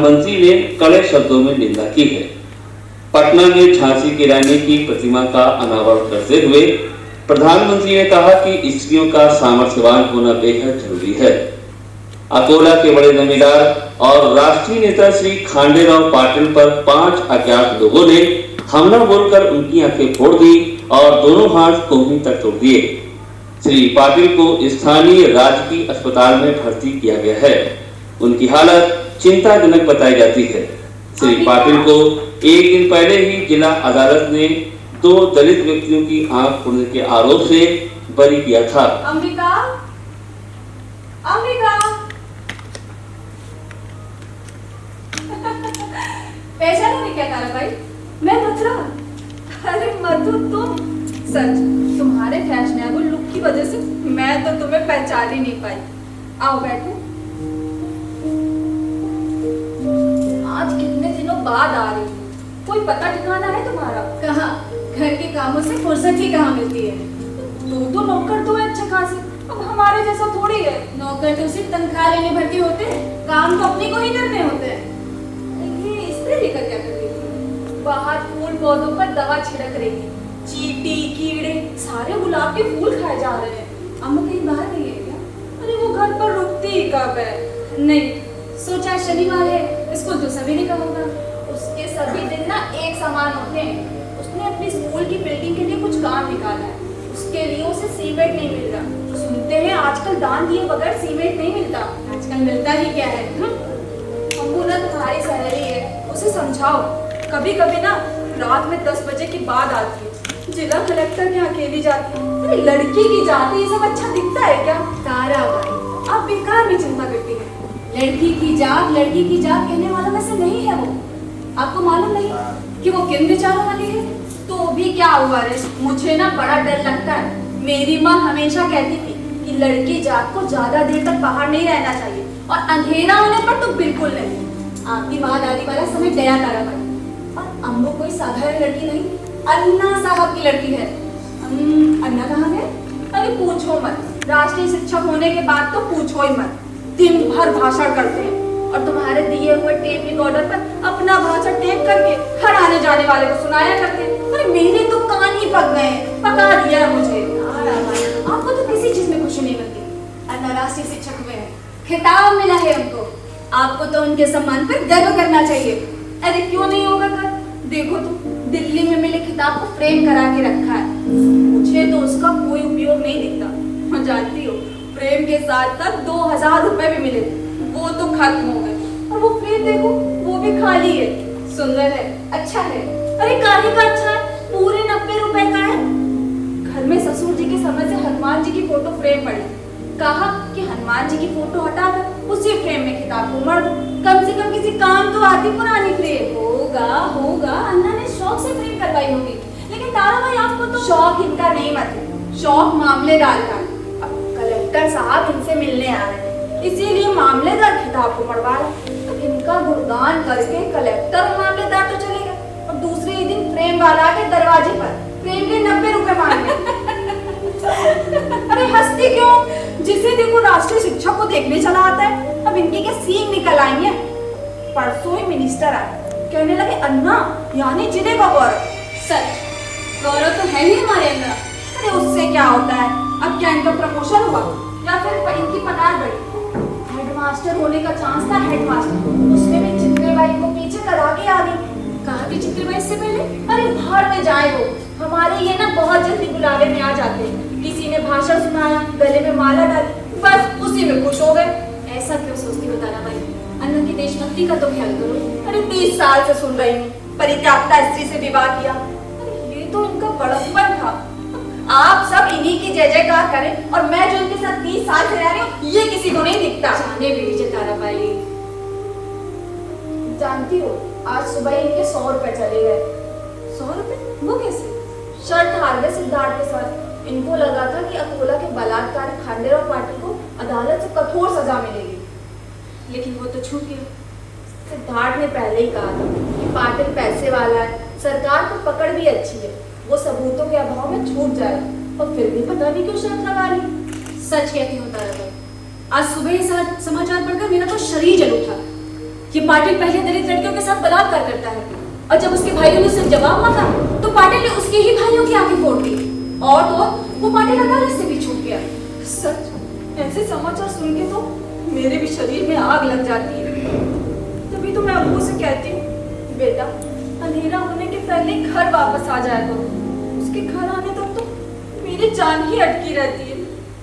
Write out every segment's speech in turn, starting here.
प्रधानमंत्री ने कड़े शब्दों में निंदा की है। पटना में झांसी की रानी की प्रतिमा का अनावरण करते हुए प्रधानमंत्री ने कहा कि स्त्रियों का सामर्थ्यवान होना बेहद जरूरी है। अकोला के बड़े जमींदार और राष्ट्रीय नेता श्री खांडेराव पाटिल पर 5 अज्ञात लोगों ने हमला बोलकर उनकी आंखें फोड़ दी और दोनों हाथ कोहनी तक तोड़ दिए। श्री पाटिल को स्थानीय राजकीय अस्पताल में भर्ती किया गया है। उनकी हालत चिंताजनक बताई जाती है। श्री पाटिल को एक दिन पहले ही जिला अदालत ने 2 दलित व्यक्तियों की आंख फोड़ने के आरोप से बरी किया था। अंबिका, अंबिका, पहचाना नहीं क्या तारा भाई? मैं मथुरा। अरे मधु, तुम सच तुम्हारे फैशनेबल लुक की वजह से मैं तो तुम्हें पहचान ही नहीं पाई। आओ बैठो। आज कितने दिनों बाद आ रही हो, कोई पता ठिकाना है तुम्हारा? कहाँ, घर के कामों से फुर्सत ही कहाँ मिलती है। तू तो नौकर तो है अच्छे खासे, अब हमारे जैसा थोड़ी है। नौकर तो सिर्फ तनख्वाह लेने भर के होते हैं, काम तो अपनी को ही करने होते हैं। ये स्प्रे लेकर क्या कर रही थी? बाहर फूल पौधों पर दवा छिड़क रही थी। चींटी कीड़े सारे गुलाब के फूल खाए जा रहे हैं। अम्मू कहीं बाहर नहीं है क्या? अरे वो घर पर रुकती ही कब है? नहीं, सोचा शनिवार है, स्कूल तो सवेरे का होगा। उसके सभी दिन ना एक समान होते हैं। उसने अपनी स्कूल की बिल्डिंग के लिए कुछ काम निकाला है, उसके लिए उसे सीमेंट नहीं मिल रहा। सुनते हैं आजकल दान दिए बगैर सीमेंट नहीं मिलता। आजकल मिलता ही क्या है? अम्मू ना तुम्हारी सहेली है, उसे समझाओ। कभी कभी ना रात में 10 बजे के बाद आती है, जिला कलेक्टर के अकेली जाती है। अरे लड़की की जाति ये सब अच्छा दिखता है क्या? तारा भाई, आप बेकार में चिंता करती है। लड़की की जात कहने वाला वैसे नहीं है वो। आपको मालूम नहीं कि वो किन विचारों वाली है? तो भी क्या हुआ रे, मुझे ना बड़ा डर लगता है। मेरी माँ हमेशा कहती थी कि लड़की जात को ज्यादा देर तक बाहर नहीं रहना चाहिए और अंधेरा होने पर तो बिल्कुल नहीं। आपकी माँ दादी वाला समय गया तारा भाई। और अम्बो कोई साधारण लड़की नहीं, अन्ना साहब की लड़की है। अन्ना कहाँ गए? अरे पूछो मत, राष्ट्रीय शिक्षक होने के बाद तो पूछो ही मत। दिन भर भाषण करते हैं और तुम्हारे दिए हुए टेप रिकॉर्डर पर अपना भाषण टेप करके हर आने जाने वाले को सुनाया करते हैं। अरे मेरे तो कान ही पक गए, पका दिया मुझे। आपको तो किसी चीज में खुशी नहीं मिलती। अन्ना राष्ट्रीय शिक्षक हुए हैं, खिताब मिला है उनको। आपको तो उनके सम्मान पर गर्व करना चाहिए। अरे क्यों नहीं होगा कर? देखो तुम, दिल्ली में मिले खिताब को फ्रेम करा के रखा है। मुझे तो उसका कोई उपयोग नहीं दिखता। मैं जानती हो, फ्रेम के साथ साथ 2000 रुपए भी मिले, वो तो खत्म हो गए। और वो फ्रेम देखो, वो भी खाली है। सुंदर है, अच्छा है। अरे काहे का अच्छा है? पूरे 90 रुपए का है। घर में ससुर जी के समय से हनुमान जी की फोटो फ्रेम पड़ी। कहा कि हनुमान जी की फोटो हटाकर उसी फ्रेम में खिताब को मर दो, कम से कम किसी काम तो आती पुरानी फ्रेम। होगा अन्ना ने शौक से फ्रेम करवाई होगी। लेकिन तारा भाई आपको तो शौक इनका नहीं मतलब, शौक मामलेदार का। अब कलेक्टर साहब इनसे मिलने आ रहे हैं, इसीलिए मामलेदार खिताब को मरवा रहे। तो इनका गुणगान करके कलेक्टर और मामलेदार तो चले गए और दूसरे ही दिन फ्रेम वाला के दरवाजे पर फ्रेम के 90 रुपए मांगे। अरे हंसती क्यों? जिसे देखो राष्ट्रीय शिक्षक को देखने चला आता है। अब इनके क्या सींग निकल आई है? परसों ही मिनिस्टर आए, कहने लगे अन्ना यानी जिले का गौरव। सच, गौरव तो है ही हमारे अंदर। अरे उससे क्या होता है? अब क्या इनका प्रमोशन हुआ या फिर इनकी पगार बढ़ी? हेडमास्टर होने का चांस था, हेडमास्टर, उसमें भी चित्रेबाई को पीछे करा के आ गई। कहा कि चित्रेबाई से पहले? अरे बाहर में जाए वो, हमारे ये ना बहुत जल्दी बुलावे में आ जाते हैं। किसी ने भाषण सुनाया, गले में माला डाली, बस उसी में खुश हो गए। ऐसा क्यों सोचती हो तारा भाई? अन्ना की देशभक्ति का तो ख्याल करो। अरे 30 साल से सुन रही हूँ, परित्यागता स्त्री से विवाह किया। अरे ये तो इनका बड़प्पन था। आप सब इन्हीं की जय जयकार करें और मैं जो इनके साथ 30 साल से रह रही हूँ, ये किसी को नहीं दिखता। जाने भी दीजिए तारा भाई। जानती हो, आज सुबह इनके 100 रुपए चले गए। 100 रुपए? वो कैसे? शर्त हार गए सिद्धार्थ के साथ। इनको लगा था कि अकोला के बलात्कारी खांडेराव पाटिल को अदालत से कठोर सजा मिलेगी, लेकिन वो तो छूट गया। सिद्धार्थ ने पहले ही कहा था कि पाटिल पैसे वाला है, सरकार को पकड़ भी अच्छी है, वो सबूतों के अभाव में छूट जाए, और फिर भी पता नहीं क्यों शर्त लगा ली। सच कहती हूँ तारा भाई, आज सुबह ही समाचार पढ़कर मेरा तो शरीर जल उठा। ये पाटिल पहले दलित लड़कियों के साथ बलात्कार करता है और जब उसके भाइयों ने उससे जवाब मांगा तो पाटिल ने उसके ही भाइयों की आंखें फोड़ दी और तो वो पाटिल अदालत से भी छूट गया। सच, ऐसे समाचार सुन के तो मेरे भी शरीर में आग लग जाती है। तभी तो मैं अब्बू से कहती हूँ, बेटा अंधेरा होने के पहले घर वापस आ जाया करो। उसके घर आने तक तो मेरी जान ही अटकी रहती है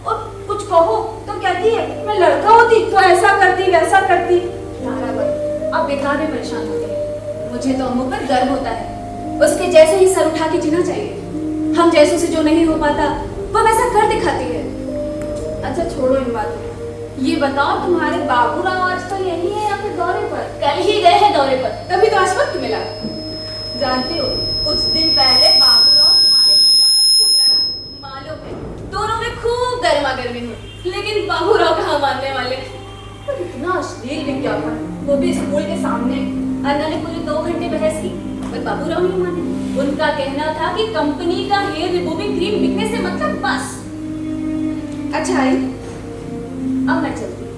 और कुछ कहो तो कहती है मैं लड़का होती तो ऐसा करती वैसा करती। नारा भाई, आप बेकार में परेशान होते हैं। मुझे तो अम्मू पर गर्व होता है, उसके जैसे ही सर उठा के जीना चाहिए। हम जैसों से जो नहीं हो पाता वो वैसा कर दिखाती है। अच्छा छोड़ो इन बातों को, ये बताओ तुम्हारे बाबूराव आजकल यही है या फिर दौरे पर? कल ही गए हैं दौरे पर, तभी तो आज वक्त मिला। जानती हो कुछ दिन पहले बाबूराव तुम्हारे घर जाकर खूब लड़ा। मालूम है दोनों में खूब गर्मा गर्मी हुई, लेकिन बाबूराव कहाँ मानने वाले। पर इतना अश्लील विज्ञापन, वो भी स्कूल के सामने। अन्ना ने पूरे 2 घंटे बहस की पर बाबूराव नहीं माने। उनका कहना था कि कंपनी का हेयर रिमूविंग क्रीम बिकने से मतलब बस। अच्छा आई, अब मैं चलती हूँ।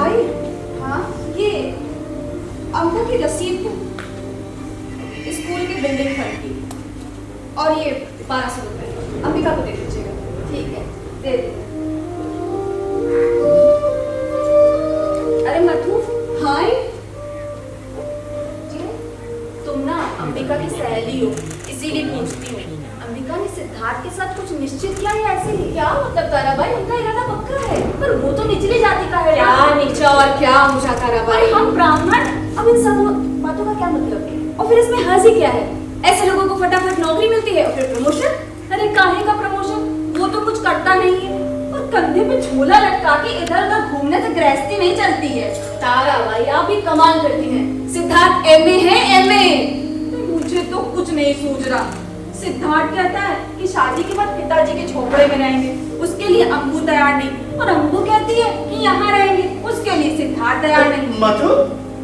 आई हाँ, ये अंकल की रसीद को स्कूल के बिल्डिंग फंड की और ये 1200 रुपए अंबिका को दे दीजिएगा। ठीक है, दे दे। अरे मधु, हाय जी, तुम ना अंबिका की सहेली हो इसीलिए पूछती हूँ। अंबिका ने सिद्धार्थ के साथ कुछ निश्चित किया या ऐसे ही? क्या मतलब ताराबाई? उनका इरादा पक्का है, पर वो तो निचली जाति का है। क्या नीचा और क्या ऊंचा ताराबाई? हम ब्राह्मण, अब इन सब बातों का क्या मतलब है? और फिर इसमें हंसी क्या है? ऐसे लोगों को फटाफट नौकरी मिलती है और फिर प्रमोशन। अरे काहे का प्रमोशन, वो तो कुछ करता नहीं है और कंधे पे झोला लटका के इधर उधर घूमने से गृहस्थी नहीं चलती है। ताराबाई आप भी कमाल करती हैं। सिद्धार्थ एमए है, एमए। मुझे तो कुछ नहीं सूझ रहा। सिद्धार्थ कहता है कि शादी के बाद पिताजी के झोपड़े में रहेंगे, उसके लिए अम्बू तैयार नहीं, और अम्बू कहती है कि यहाँ रहेंगे, उसके लिए सिद्धार्थ तैयार नहीं। मधु,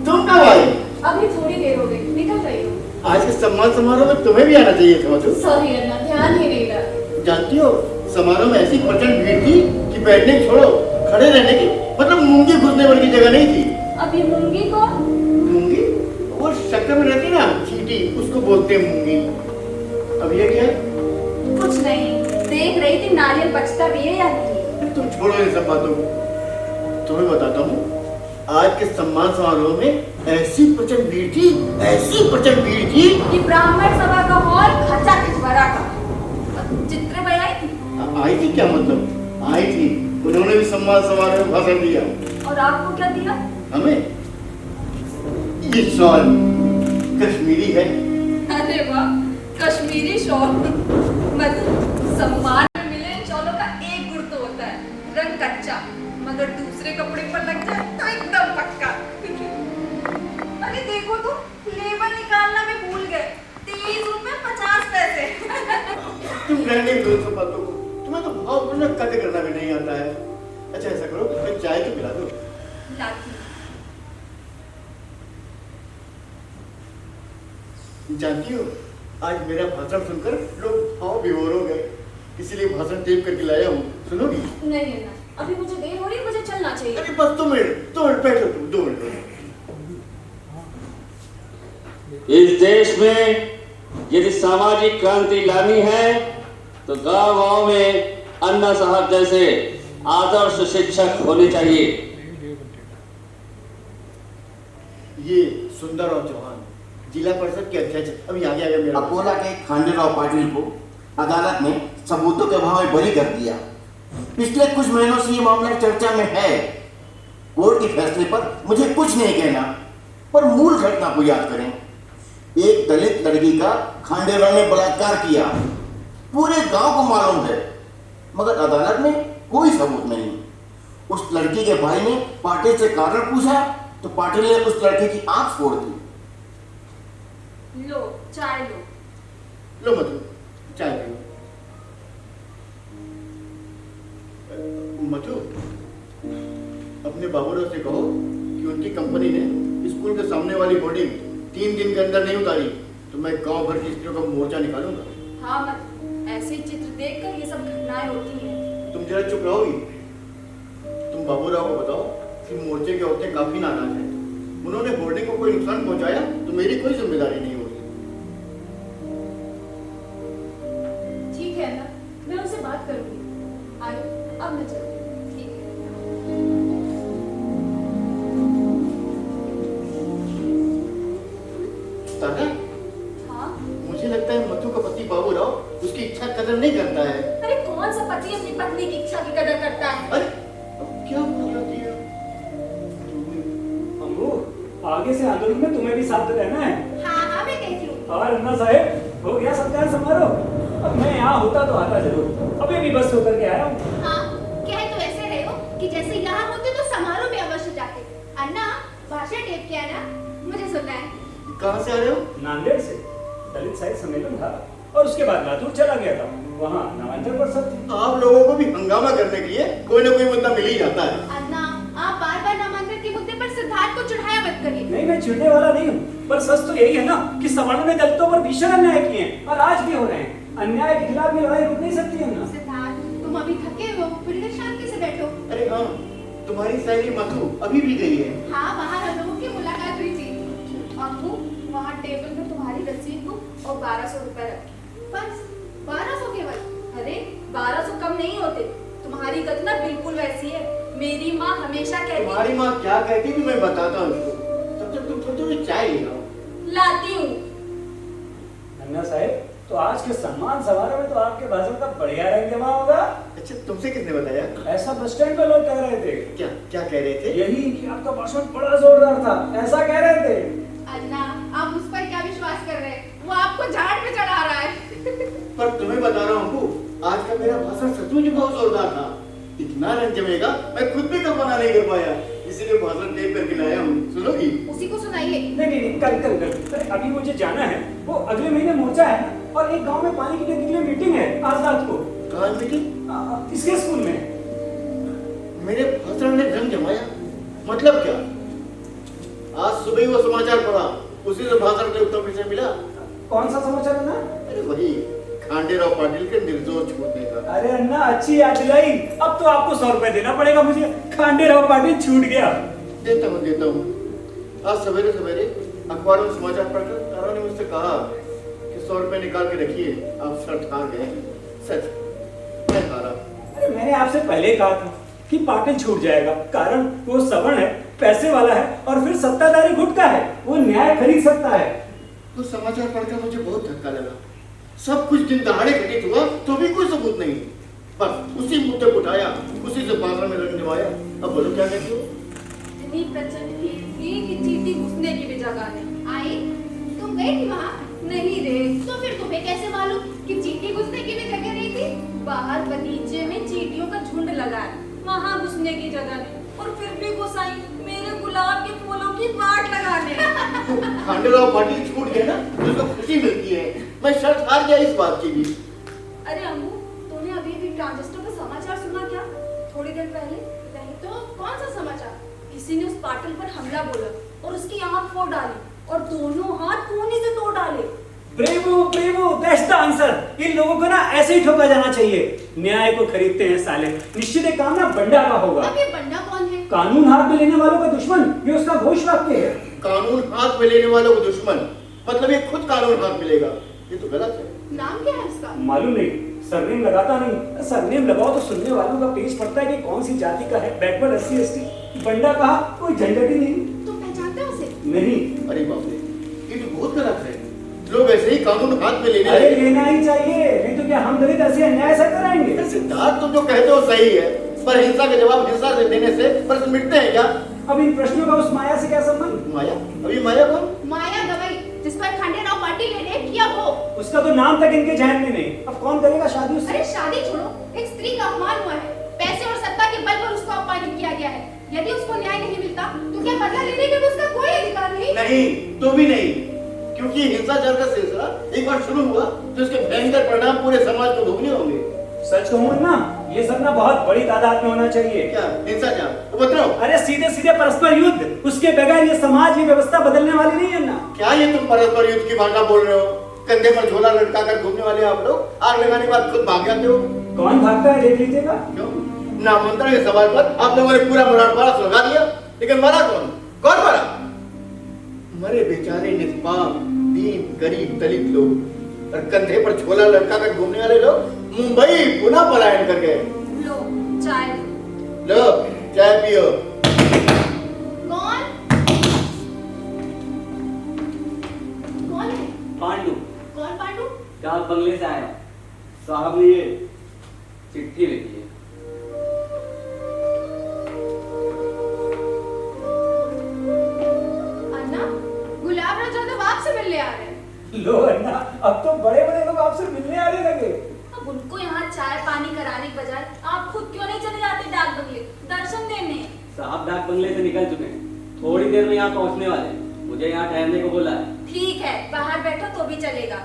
तुम कब आई? अभी थोड़ी देर हो गई, निकल रही हूँ। आज के सम्मान समारोह में तुम्हें भी आना चाहिए था मधु। सॉरी अन्ना, ध्यान ही नहीं रहा। जानती हो समारोह में ऐसी प्रचंड भीड़ थी कि बैठने छोड़ो खड़े रहने की मतलब मूंगी घुसने भर की जगह नहीं थी। अब ये मूंगी कौन? मूंगी वो शक्कर में रहती ना चींटी, उसको बोलते हैं मूंगी। अब ये क्या है? कुछ नहीं, देख रही थी नारियल बचता भी है या नहीं। तुम छोड़ो इन सब बातों को, तुम्हें बताता हूँ। आज के सम्मान समारोह में ऐसी प्रचंड भीड़ थी, ऐसी प्रचंड भीड़ थी कि ब्राह्मण सभा का हॉल खचाखच भरा था। चित्र भाई आई थी? आई थी क्या मतलब? आई थी, उन्होंने भी सम्मान समारोह में भाषण दिया। और आपको क्या दिया? हमें ये शॉल कश्मीरी है। अरे वाह, कश्मीरी शॉल। मतलब सम्मान में मिले इन शॉलों का एक गुण तो होता है, रंग कच्चा, मगर दूसरे कपड़े पर लग जाए तो एकदम पक्का। अरे देखो तो, लेबल निकालना भी भूल गए। 30 रुपए 50 पैसे। तुम रहने दो सब बातों को, तुम्हें तो भावपूर्ण कद करना भी नहीं आता है। अच्छा ऐसा करो, मैं चाय तो पिला दो। लाती। जानती हो आज मेरा भाषण सुनकर लोग भाव विभोर हो गए, इसीलिए भाषण टेप करके लाया हूँ। सुनोगी? नहीं अन्ना, अभी मुझे देर हो रही है, मुझे चलना चाहिए। अरे बस 2 मिनट बैठो तुम 2 मिनट। इस देश में यदि सामाजिक क्रांति लानी है तो गांव-गांव में अन्ना साहब जैसे आदर्श शिक्षक होने चाहिए। ये सुंदरराव चौहान जिला परिषद के अध्यक्ष, अभी आगे आगे मेरा अकोला के खांडेराव पाटिल को अदालत ने सबूतों के अभाव में बरी कर दिया। पिछले कुछ महीनों से ये मामला चर्चा में है। कोर्ट के फैसले पर मुझे कुछ नहीं कहना, पर मूल घटना को याद करें। एक दलित लड़की का खांडेराव ने बलात्कार किया, पूरे गांव को मालूम है, मगर अदालत में कोई सबूत नहीं। उस लड़की के भाई ने पाटिल से कारण पूछा तो पाटिल ने उस लड़के की आंख फोड़ दी। लो चाय लो। लो मधु चाय पियो। मधु अपने बाबूराव से कहो कि उनकी कंपनी ने स्कूल के सामने वाली होर्डिंग 3 दिन के अंदर नहीं उतारी तो मैं गांव भर की स्त्रियों का मोर्चा निकालूंगा। हाँ मत, ऐसे चित्र देखकर ये सब घटनाएं होती हैं। तुम जरा चुप रहोगी? तुम बाबूराव को बताओ कि मोर्चे की औरतें काफी नाराज हैं। उन्होंने होर्डिंग को कोई नुकसान पहुंचाया तो मेरी कोई जिम्मेदारी नहीं होगी। ठीक है ना, मैं उनसे बात करूंगी। आयो, अब मैं चलती। ठीक है। ताना, हाँ? मुझे लगता है मधु का पति बाबूराव उसकी इच्छा कदर नहीं करता है। अरे कौन सा पति अपनी पत्नी की इच्छा की कदर करता है? अरे अब क्या बोल रही है? अम्मू, आगे से आंदोलन में तुम्हें भी साथ रहना है। हाँ हाँ मैं कहती हूँ। और अन्ना साहेब, हो गया सत्कार समारोह। अब मैं यहाँ होता तो आता जरूर। अभी भी बस होकर के आया हूँ। हाँ, कह तो ऐसे रहे हो कि जैसे यहाँ होते तो समारोह में अवश्य जाते। अन्ना, भाषण टेप किया ना? मुझे सुनना है। कहाँ से आ रहे हो? नांदेड़ से दलित साहित्य सम्मेलन था और उसके बाद लातूर चला गया था। वहाँ नामांकन पर सब थे। आप लोगों को भी हंगामा करने के लिए कोई ना कोई मुद्दा मिल ही जाता है। अन्ना, आप बार-बार नामांकन के मुद्दे पर सिद्धार्थ को चढ़ाया मत करिए। नहीं, मैं चिढ़ने वाला नहीं हूँ, पर सच तो यही है ना कि सवर्णों ने दलितों पर भीषण अन्याय किए हैं और आज भी हो रहे हैं। अन्याय के खिलाफ भी लड़ाई रुक नहीं सकती है ना। सिद्धार्थ, तुम अभी थके हो, थोड़ी देर शांति से बैठो। अरे हाँ, तुम्हारी सहेली मधु अभी भी गई है। हाँ, बाहर हम लोगों की मुलाकात हुई थी। अम्मू, वहाँ टेबल पे तुम्हारी रसीद बुक और 1200 रुपए रखे। बस 1200 केवल? अरे 1200 कम नहीं होते। तुम्हारी गति ना बिल्कुल वैसी है। मेरी माँ हमेशा कहती तुम्हारी माँ क्या कहती थी मैं बताता हूँ उसको। तब तक तुम थोड़ी चाय ले आओ। लाती हूँ। अन्ना साहेब, तो आज के सम्मान समारोह में तो आपके भाषण का बढ़िया रंग जमा होगा। अच्छा, तुमसे किसने बताया? ऐसा बस स्टैंड पे लोग कह रहे थे। क्या क्या कह रहे थे? यही कि आपका भाषण बड़ा जोरदार था, ऐसा कह रहे थे। अन्ना, आप उस पर क्या विश्वास कर रहे हैं? वो आपको झाड़ पे चढ़ा रहा है। पर तुम्हें बता रहा हूँ, आज का मेरा भाषण सचमुच बहुत जोरदार था। इतना रंग जमेगा मैं खुद भी कल्पना नहीं कर पाया, इसीलिए भाषण टेप करके लाया हूँ। सुनोगी? उसी को सुनाइए। नहीं, कल अभी मुझे जाना है। वो अगले महीने मोर्चा है ना, और एक गांव में पानी की टंकी के लिए मीटिंग है आज रात को। कहाँ मीटिंग? इसके स्कूल में। मेरे भाषण ने रंग जमाया मतलब क्या? आज सुबह ही वो समाचार पढ़ा, उसी से भाषण के उत्तर विषय मिला। कौन सा समाचार है ना? अरे वही खांडेराव पाटिल के निर्दोष छूटने का। अरे अन्ना, अच्छी याद दिलाई। अब तो आपको 100 रुपए देना पड़ेगा मुझे। खांडेराव पाटिल छूट गया। देता हूँ। आज सवेरे सवेरे अखबार में समाचार पढ़कर तारा ने मुझसे कहा कि 100 रुपए निकाल के रखिए, आप शर्त हार गए। सच, मैं हारा। अरे मैंने आपसे पहले कहा था कि पाटिल छूट जाएगा, कारण वो सवर्ण है, पैसे वाला है और फिर सत्ताधारी गुट का है, वो न्याय खरीद सकता है। तो समाचार पढ़कर मुझे बहुत धक्का लगा। सब कुछ दिन दहाड़े घटित हुआ तो भी कोई सबूत नहीं। बस उसी मुद्दे को उठाया, उसी से भाषण में रंग जमाया। अब बोलो क्या कहते हो? इतनी प्रचंड भीड़ थी कि चींटी घुसने की भी जगह नहीं। आई, तुम गई थी वहाँ? नहीं रे। तो फिर तुम्हें कैसे मालूम कि चींटी घुसने की भी जगह नहीं थी? बाहर बगीचे में चींटियों का झुंड लगा है, वहाँ घुसने की जगह नहीं। और फिर भी गोसाई मेरे गुलाब के फूलों की वाट लगाने। खांडेराव पाटिल छूट गए ना, उसको खुशी मिलती है। मैं शर्त हार गया इस बात की भी। अरे अम्मू, तूने अभी भी ट्रांजिस्टर का समाचार सुना क्या? थोड़ी देर पहले। नहीं तो कौन सा समाचार? किसी ने उस पाटिल पर हमला बोला और उसकी आंख फोड़ डाली और दोनों हाथ खूनी से तोड़ डाले। Bravo, that's the answer. इन लोगों को ना ऐसे ही ठोका जाना चाहिए। न्याय को खरीदते हैं साले। निश्चित एक काम ना बंडा का होगा। अब ये बंडा कौन है? कानून हाथ में लेने वालों का दुश्मन, ये उसका घोष वाक्य है। कानून हाथ में लेने वालों को दुश्मन, मतलब ये खुद कानून हाथ में लेगा। ये तो गलत है। नाम क्या है उसका? मालूम नहीं, सरनेम लगाता नहीं। सरनेम लगाओ तो सुनने वालों का पेज पड़ता है कि कौन सी जाति का है। Backward SC ST। बंडा कहा कोई झंझट ही नहीं। तुम पहचानते हो उसे? नहीं। अरे बाप रे, ये तो बहुत गलत है। लोग ऐसे ही कानून हाथ में लेने अरे लगे। लेना ही चाहिए, नहीं तो क्या हम दलित ऐसे अन्याय से कराएंगे? सिद्धार्थ, तुम जो कहते हो सही है, पर हिंसा के जवाब हिंसा से देने से प्रश्न मिटते हैं क्या? अब इन प्रश्नों का उस माया से क्या संबंध? माया? अभी माया कौन? माया गवई, जिस पर खांडेराव पाटिल ने रेप किया वो। उसका तो नाम तक इनके जहन में नहीं। अब कौन करेगा शादी उससे? अरे शादी छोड़ो, एक स्त्री का अपमान हुआ है। पैसे और सत्ता के बल पर उसको अपमानित किया गया है। यदि उसको न्याय नहीं मिलता तो क्या बदला लेने का भी उसका कोई अधिकार नहीं? नहीं, तो भी नहीं, क्योंकि हिंसाचार का सिलसिला एक बार शुरू हुआ तो इसके भयंकर परिणाम पूरे समाज को भोगने होंगे। सच कहूँ ना, ये सब ना बहुत बड़ी तादाद में होना चाहिए। क्या हिंसाचार? तो बताओ। अरे सीधे परस्पर युद्ध, उसके बगैर ये समाज, ये व्यवस्था बदलने वाली नहीं है ना। क्या ये तुम परस्पर युद्ध की भाषा बोल रहे हो? कंधे पर झोला लटका कर घूमने वाले आप लोग आग लगाने के बाद खुद भाग जाते हो। कौन भागता है देख लीजिएगा। क्यों? नामंत्रण के सवाल पर आप लोगों ने पूरा मराठवाड़ा सुलगा दिया, लेकिन मरा कौन? कौन मरा? मरे बेचारे निष्पाप दीन गरीब दलित लोग, और कंधे पर झोला लटका कर घूमने वाले लोग मुंबई पुनः पलायन कर गए। लो चाय। लो चाय पियो। कौन कौन है? पांडु कौन पांडु? डाक बंगले से आया। साहब ने ये चिट्ठी लिखी है। अन्ना, गुलाबराव जाधव आपसे मिलने आ रहे हैं। लो अन्ना, अब तो बड़े बड़े लोग आपसे मिलने आने लगे। अब उनको यहाँ चाय पानी कराने के बजाय आप खुद क्यों नहीं चले जाते डाक बंगले दर्शन देने? साहब डाक बंगले से निकल चुके हैं, थोड़ी देर में यहाँ पहुँचने वाले हैं। मुझे यहाँ ठहरने को बोला है। ठीक है, बाहर बैठो तो भी चलेगा।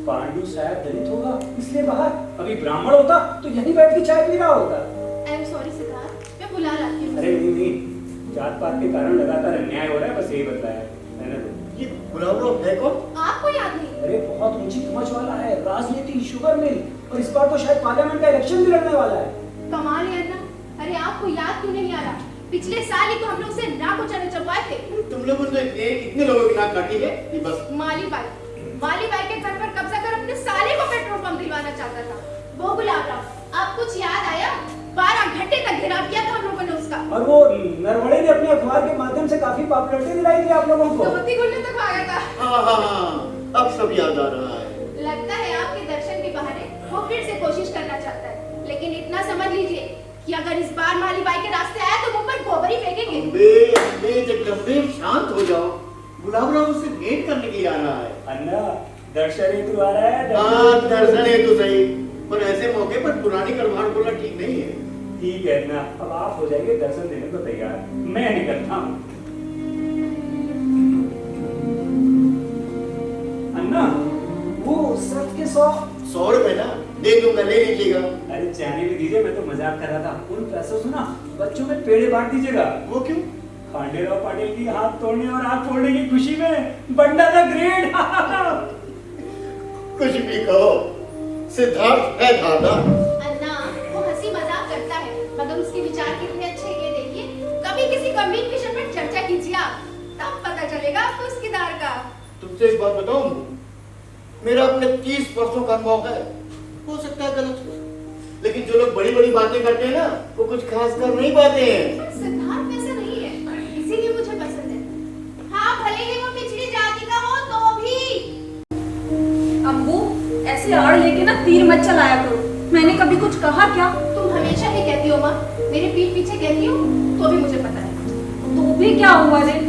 पांडु शायद दलित होगा इसलिए बाहर, अभी ब्राह्मण होता तो यहीं बैठ के चाय पी रहा होता। आई एम सॉरी सिद्धार्थ, मैं बुला लाती हूँ। अरे नहीं, जात पात के कारण लगातार अन्याय हो रहा है, बस यही बतलाया है मैंने तो। ये गुलाबराव है कौन? आपको याद नहीं? अरे बहुत ऊंची पहुंच वाला है, राजनीति, शुगर मिल, और इस बार तो शायद पार्लियामेंट का इलेक्शन भी लड़ने वाला है। कमाल है अन्ना, अरे आपको याद क्यों नहीं आ रहा? पिछले साल ही तो हम लोग से नाक उचाने चलवाए थे। तुम लोगों ने कितने लोगों की नाक काटी है? ये बस माली बाई के घर पर कब्जा कर अपने साले को पेट्रोल पंप दिलवाना चाहता था। वो गुलाबराव, आप कुछ याद आया? 12 घंटे तक घेराव किया था हम लोगों ने उसका। और वो नरवणे ने अपने अखबार के माध्यम से काफी पॉपुलैरिटी दिलाई थी आप लोगों को। धोती खुलने तक भागा था। हाँ, अब सब याद आ रहा है। लगता है आपके दर्शन के बहाने वो फिर से कोशिश करना चाहता है, लेकिन इतना समझ लीजिए कि अगर इस बार माली बाई के रास्ते आया तो मुंह पर गोबर ही फेंकेंगे। अबे जगदम्बे शांत हो जाओ, गुलाबराव उससे भेंट करने के लिए आ रहा है। अन्ना, दर्शन हेतु आ रहा है। हाँ, दर्शन हेतु सही, पर ऐसे मौके पर पुरानी कड़वाहट बोलना ठीक नहीं है। ठीक है अन्ना, अब आप हो जाइए दर्शन देने को तैयार, मैं निकलता हूँ। अन्ना, वो सच के 100 रुपए ना दे दूंगा, ले लीजिएगा। अरे जाने भी दीजिए, मैं तो मजाक कर रहा था। उन पैसों से ना बच्चों में पेड़े बांट दीजिएगा। वो क्यों? खांडेराव पाटिल की हाथ तोड़ने और आंख फोड़ने की खुशी में बंडा द ग्रेट। कुछ भी कहो, सिद्धार्थ है दादा। अन्ना, वो हंसी मजाक करता है, मगर उसके विचार कितने अच्छे हैं ये देखिए। कभी किसी गंभीर विषय पर चर्चा कीजिए आप, तब पता चलेगा आपको उसकी दार का। तुमसे एक बात बताऊं, मेरा अपने 30 वर्षों का अनुभव है, हो सकता है गलत हो, लेकिन जो लोग बड़ी बड़ी बातें करते हैं ना, वो कुछ खास कर नहीं पाते हैं। पर सिद्धार्थ वैसा नहीं है, इसीलिए मुझे पसंद है। हाँ, भले ही वो पिछड़ी जाति का हो तो भी। अब्बू, ऐसे आड़ लेके ना तीर मत चलाया करो। मैंने कभी कुछ कहा क्या? तुम हमेशा ही कहती हो माँ, मेरे पीठ पीछे कहती हो, तो भी मुझे पता है। तो भी क्या हुआ रे?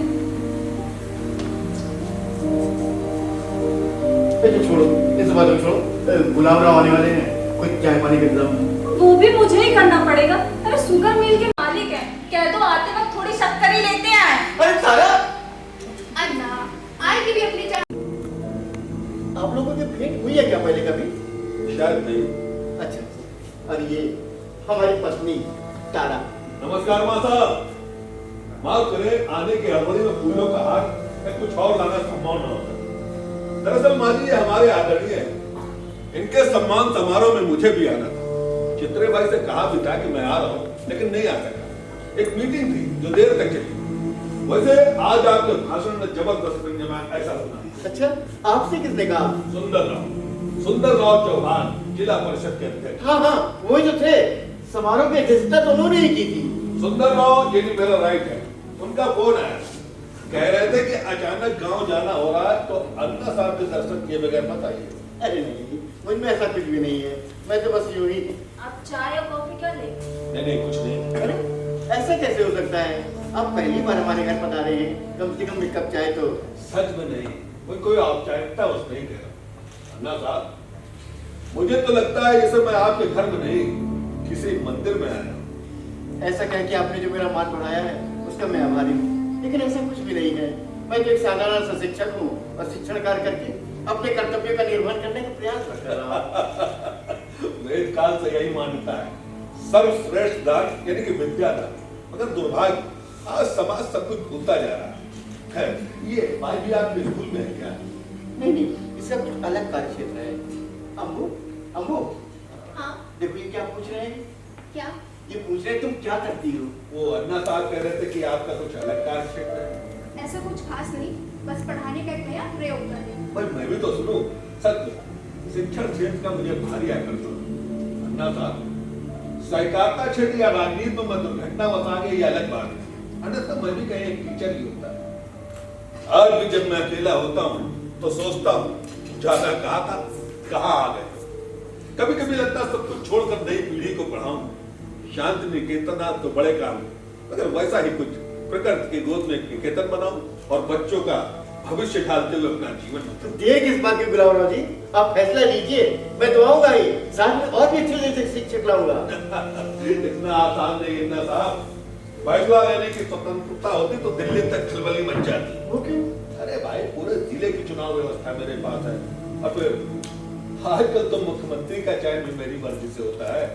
छोड़ो, इस बात को छोड़ो, गुलाबराव आने वाले हैं, कोई चाय पानी का इंतजाम। वो भी मुझे ही करना पड़ेगा। अरे शुगर मिल के मालिक है, कह दो आते वक्त थोड़ी शक्कर ही लेते आए। अरे सारा, अन्ना, आएगी भी अपनी चाय। आप लोगों की भेंट हुई है क्या पहले कभी? शायद नहीं। अच्छा, और ये हमारी पत्नी तारा। नमस्कार माँ साहब। माफ करें, आने के हड़बड़ी में फूलों का हार या कुछ और लाना संभव न होता। दरअसल माँ जी, ये हमारे आदरणीय हैं। इनके सम्मान समारोह में मुझे भी आना था। चित्रे भाई से कहा भी था कि मैं आ रहा हूँ, लेकिन नहीं आ सका। एक मीटिंग थी जो देर तक चली। वैसे आज आपके भाषण में जबरदस्त रंजमा, ऐसा सुना। अच्छा, आपसे किसने कहा? सुंदर राव चौहान, जिला परिषद के अध्यक्ष। हाँ, वही तो थे। समारोह की अध्यक्षता तो उन्होंने ही की थी। सुंदर राव, ये मेरा राइट है। उनका फोन आया, कह रहे थे कि अचानक गांव जाना हो रहा है, तो अन्ना साहब के दर्शन किए बगैर मत आइए। अरे नहीं, मुझ में ऐसा कुछ भी नहीं है, मैं तो बस यूं ही। आप चाय और कॉफी क्या ले? नहीं, कुछ नहीं। अरे ऐसा कैसे हो सकता है? आप पहली बार हमारे घर पधारे हैं, कम से कम एक कप चाय तो। सच में नहीं, कोई औपचारिकता उस नहीं कह रहा। अन्ना साहब, मुझे तो लगता है जैसे मैं आपके घर में नहीं, किसी मंदिर में आया हूं। ऐसा कह के आपने जो मेरा मान बढ़ाया है, उसका मैं आभारी हूँ, लेकिन ऐसा कुछ भी नहीं है। मैं तो एक साधारण सा शिक्षक हूँ और शिक्षण कार्य करके अपने कर्तव्यों का निर्वहन करने का प्रयास कर रहा हूँ। वेद काल से यही मान्यता है, सर्वश्रेष्ठ दान यानी कि विद्या दान। मगर दुर्भाग्य, आज समाज सब कुछ भूलता जा रहा है। खैर, ये भाई भी आपके स्कूल में है क्या? नहीं नहीं, इसका कुछ अलग कार्य क्षेत्र है। अम्बू, अम्बू, हाँ देखो ये क्या पूछ रहे हैं? क्या? ये पूछ रहे हैं तुम क्या करती हो? वो अन्ना साहब कह रहे थे कि आपका कुछ अलग कार्य क्षेत्र है। ऐसा कुछ खास नहीं, बस पढ़ाने का एक नया प्रयोग कर रहे हैं। भाई मैं भी तो सुनूं, सच शिक्षण क्षेत्र का मुझे भारी आकर्षण। अन्ना साहब, सहकारिता क्षेत्र या राजनीति में दुर्घटना बताएंगे ये अलग बात है, अन्यथा मैं भी कहीं एक टीचर ही होता है। आज भी जब मैं अकेला होता हूँ तो सोचता हूँ ज्यादा कहा था, कहाँ आ गए। कभी कभी लगता है सब कुछ छोड़कर नई पीढ़ी को पढ़ाऊं, शांति निकेतन तो बड़े काम, अगर वैसा ही कुछ प्रकृति की गोद में एक निकेतन बनाऊं और बच्चों का भविष्य ढालते हुए अपना जीवन तो देर किस बात की गुलाबराव जी, आप फैसला लीजिए, मैं तो आऊंगा ही, साथ में और भी अच्छे शिक्षक लाऊंगा। इतना आसान नहीं इतना साहब, फैसला लेने की स्वतंत्रता होती तो दिल्ली तक खलबली मच जाती। वो क्यों? अरे भाई, पूरे जिले की चुनाव व्यवस्था मेरे पास है, और फिर आजकल तो मुख्यमंत्री का चयन भी मेरी मर्जी से होता है।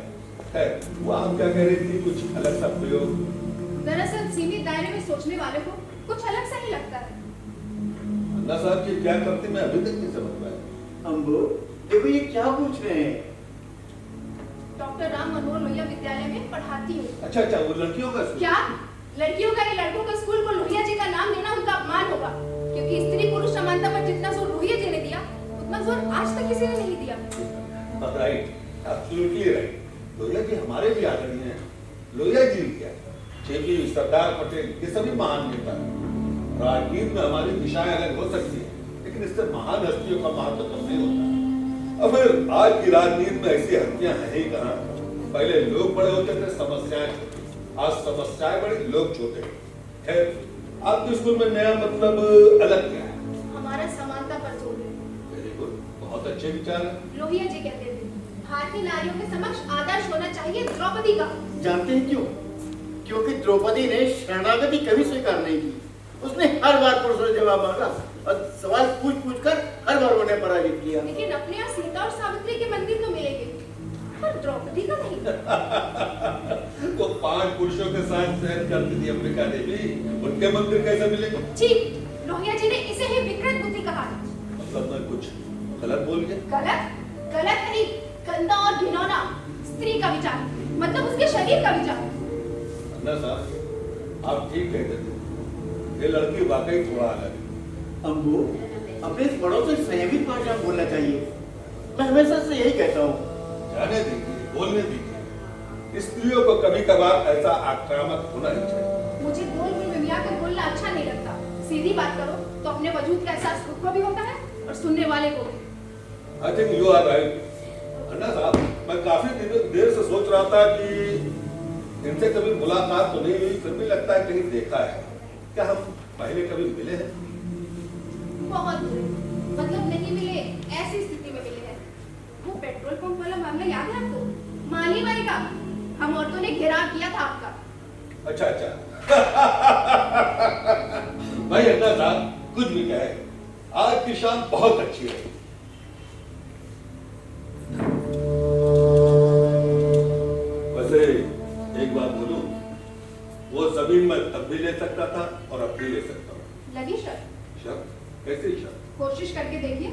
वो आप क्या कह रही थी, कुछ अलग सा प्रयोग? दरअसल सीमित दायरे में सोचने वाले को कुछ अलग सा ही लगता है। अन्ना साहब ये क्या करती मैं अभी तक नहीं समझ पाया। अम्बू, देखो ये क्या पूछ रहे हैं? डॉक्टर राम मनोहर लोहिया विद्यालय में पढ़ाती हूँ। अच्छा अच्छा, वो लड़कियों का स्कूल? क्या? लड़कियों का या लड़कों का स्कूल को लोहिया जी का नाम देना उनका अपमान होगा, क्योंकि स्त्री पुरुष समानता पर जितना जोर लोहिया जी ने दिया उतना जोर आज तक किसी ने नहीं दिया। Right, absolutely right. Lohia ji हमारे भी आदरणीय हैं। लोहिया जी क्या, जेपी, सरदार पटेल, ये सभी महान नेता हैं। राजनीति में हमारी दिशाएं अलग हो सकती है, लेकिन इससे महान हस्तियों का महत्व कम नहीं होता। और फिर आज की राजनीति में ऐसी हस्तियां हैं ही कहाँ। पहले लोग बड़े होते थे, समस्याएं छोटी, आज समस्याएं बड़ी, लोग छोटे। खैर, आपके स्कूल में नया मतलब अलग क्या है? हमारा समानता पर जोर है। वेरी गुड, बहुत अच्छे विचार है। लोहिया जी कहते थे भारतीय नारियों के समक्ष आदर्श होना चाहिए द्रौपदी का। जानते हैं क्यों? क्योंकि द्रौपदी ने शरणागति कभी स्वीकार नहीं की। उसने हर बार पुरुषों से जवाब मांगा और सवाल पूछ कर हर बार उन्हें पराजित किया। लेकिन अपने यहाँ सीता और सावित्री के मंदिर तो मिलेंगे, पर द्रौपदी का नहीं। वो 5 पुरुषों के साथ शहर करती थी अम्बिका देवी, उनके मंदिर कैसे मिलेंगे? ठीक, लोहिया जी ने इसे ही विकृत बुद्धि कहा। मतलब मैं कुछ गलत बोल गया? गलत? गलत नहीं, गंदा और घिनौना स्त्री का विचार, मतलब उसके शरीर का विचार। अन्ना साहब, आप ठीक कहते थे, ये लड़की वाकई थोड़ा अलग है। अम्बू, अपने बड़ों से संयमित भाषा में बोलना चाहिए। मैं हमेशा से यही कहता हूँ। जाने दीजिए, बोलने दीजिए। स्त्रियों को कभी कभार ऐसा आक्रामक होना ही चाहिए। मुझे बोल में मिमिया कर बोलना अच्छा नहीं लगता। सीधी बात करो तो अपने वजूद का एहसास खुद को भी होता है और सुनने वाले को भी। I think you are right. अन्ना साहब, मैं काफी देर से सोच रहा था कि इनसे कभी मुलाकात तो नहीं हुई, फिर भी लगता है कहीं देखा है। क्या हम पहले कभी मिले हैं? बहुत बुरे, मतलब नहीं मिले, ऐसी स्थिति में मिले हैं। वो पेट्रोल पंप वाला मामला याद है आपको? माली बाई का, हम औरतों ने घेराव किया था आपका। अच्छा अच्छा। भाई अन्ना साहब, कुछ भी कहे, आज की शाम बहुत अच्छी है। वैसे एक बात बोलूं, वो जमीन मैं तब भी ले सकता था और अब भी ले सकता हूँ। लगी शर्त? शर्त? कैसी शर्त? कोशिश करके देखिए,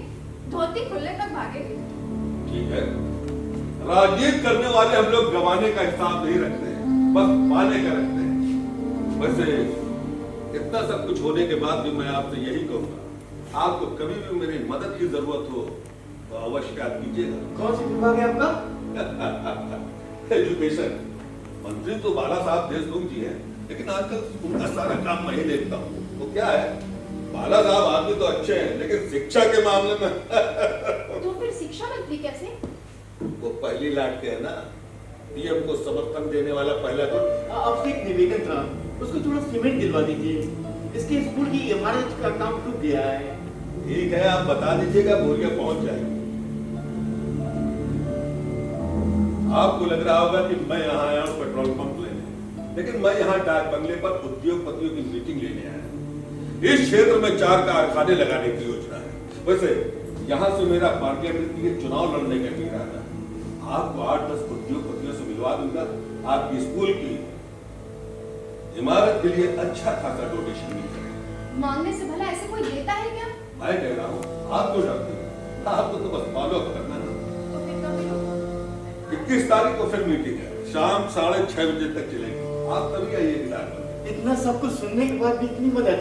धोती खुलने तक भागेगी। ठीक है, राजनीति करने वाले हम लोग गंवाने का हिसाब नहीं रखते हैं, बस पाने का रखते हैं। वैसे इतना सब कुछ होने के बाद भी मैं आपसे यही कहूँगा, आपको कभी भी मेरी मदद की जरूरत हो तो अवश्य याद कीजिएगा। कौन सी विभाग है आपका? एजुकेशन मंत्री तो बाला साहब देशमुख जी हैं, लेकिन आजकल उनका सारा काम मैं ही देखता हूँ। वो क्या है, बाला साहब आदमी तो अच्छे हैं, लेकिन शिक्षा के मामले में तो फिर शिक्षा मंत्री कैसे? वो पहली लाट के है ना, पीएम को समर्थन देने वाला पहला गुट। आपसे एक निवेदन था, उसको थोड़ा सीमेंट दिलवा दीजिए। इसके स्कूल की इमारत का काम रुक गया है। ठीक है, आप बता दीजिएगा, बोरिया पहुंच जाएगी। आपको लग रहा होगा कि मैं यहाँ आया हूँ पेट्रोल पंप लेने, लेकिन मैं यहाँ डाक बंगले पर उद्योगपतियों की मीटिंग लेने आया हूँ। इस क्षेत्र में 4 कारखाने लगाने की योजना है। वैसे यहाँ से मेरा पार्लियामेंट के चुनाव लड़ने का इरादा है। आपको 8-10 उद्योगपतियों से मिलवा दूंगा, आपकी स्कूल की इमारत के लिए अच्छा खासा डोनेशन मिल जाएगा। मांगने से भला ऐसे कोई देता है क्या? मैं कह रहा हूँ आप क्यों डरते हो? आपको तो बस फॉलो करना है। तो फिर कब मिलो? 21 तारीख को फिर मीटिंग है, शाम 6:30 बजे तक चलेगी। आप तभी आइए गिलास। इतना सब कुछ सुनने के बाद भी इतनी मदद,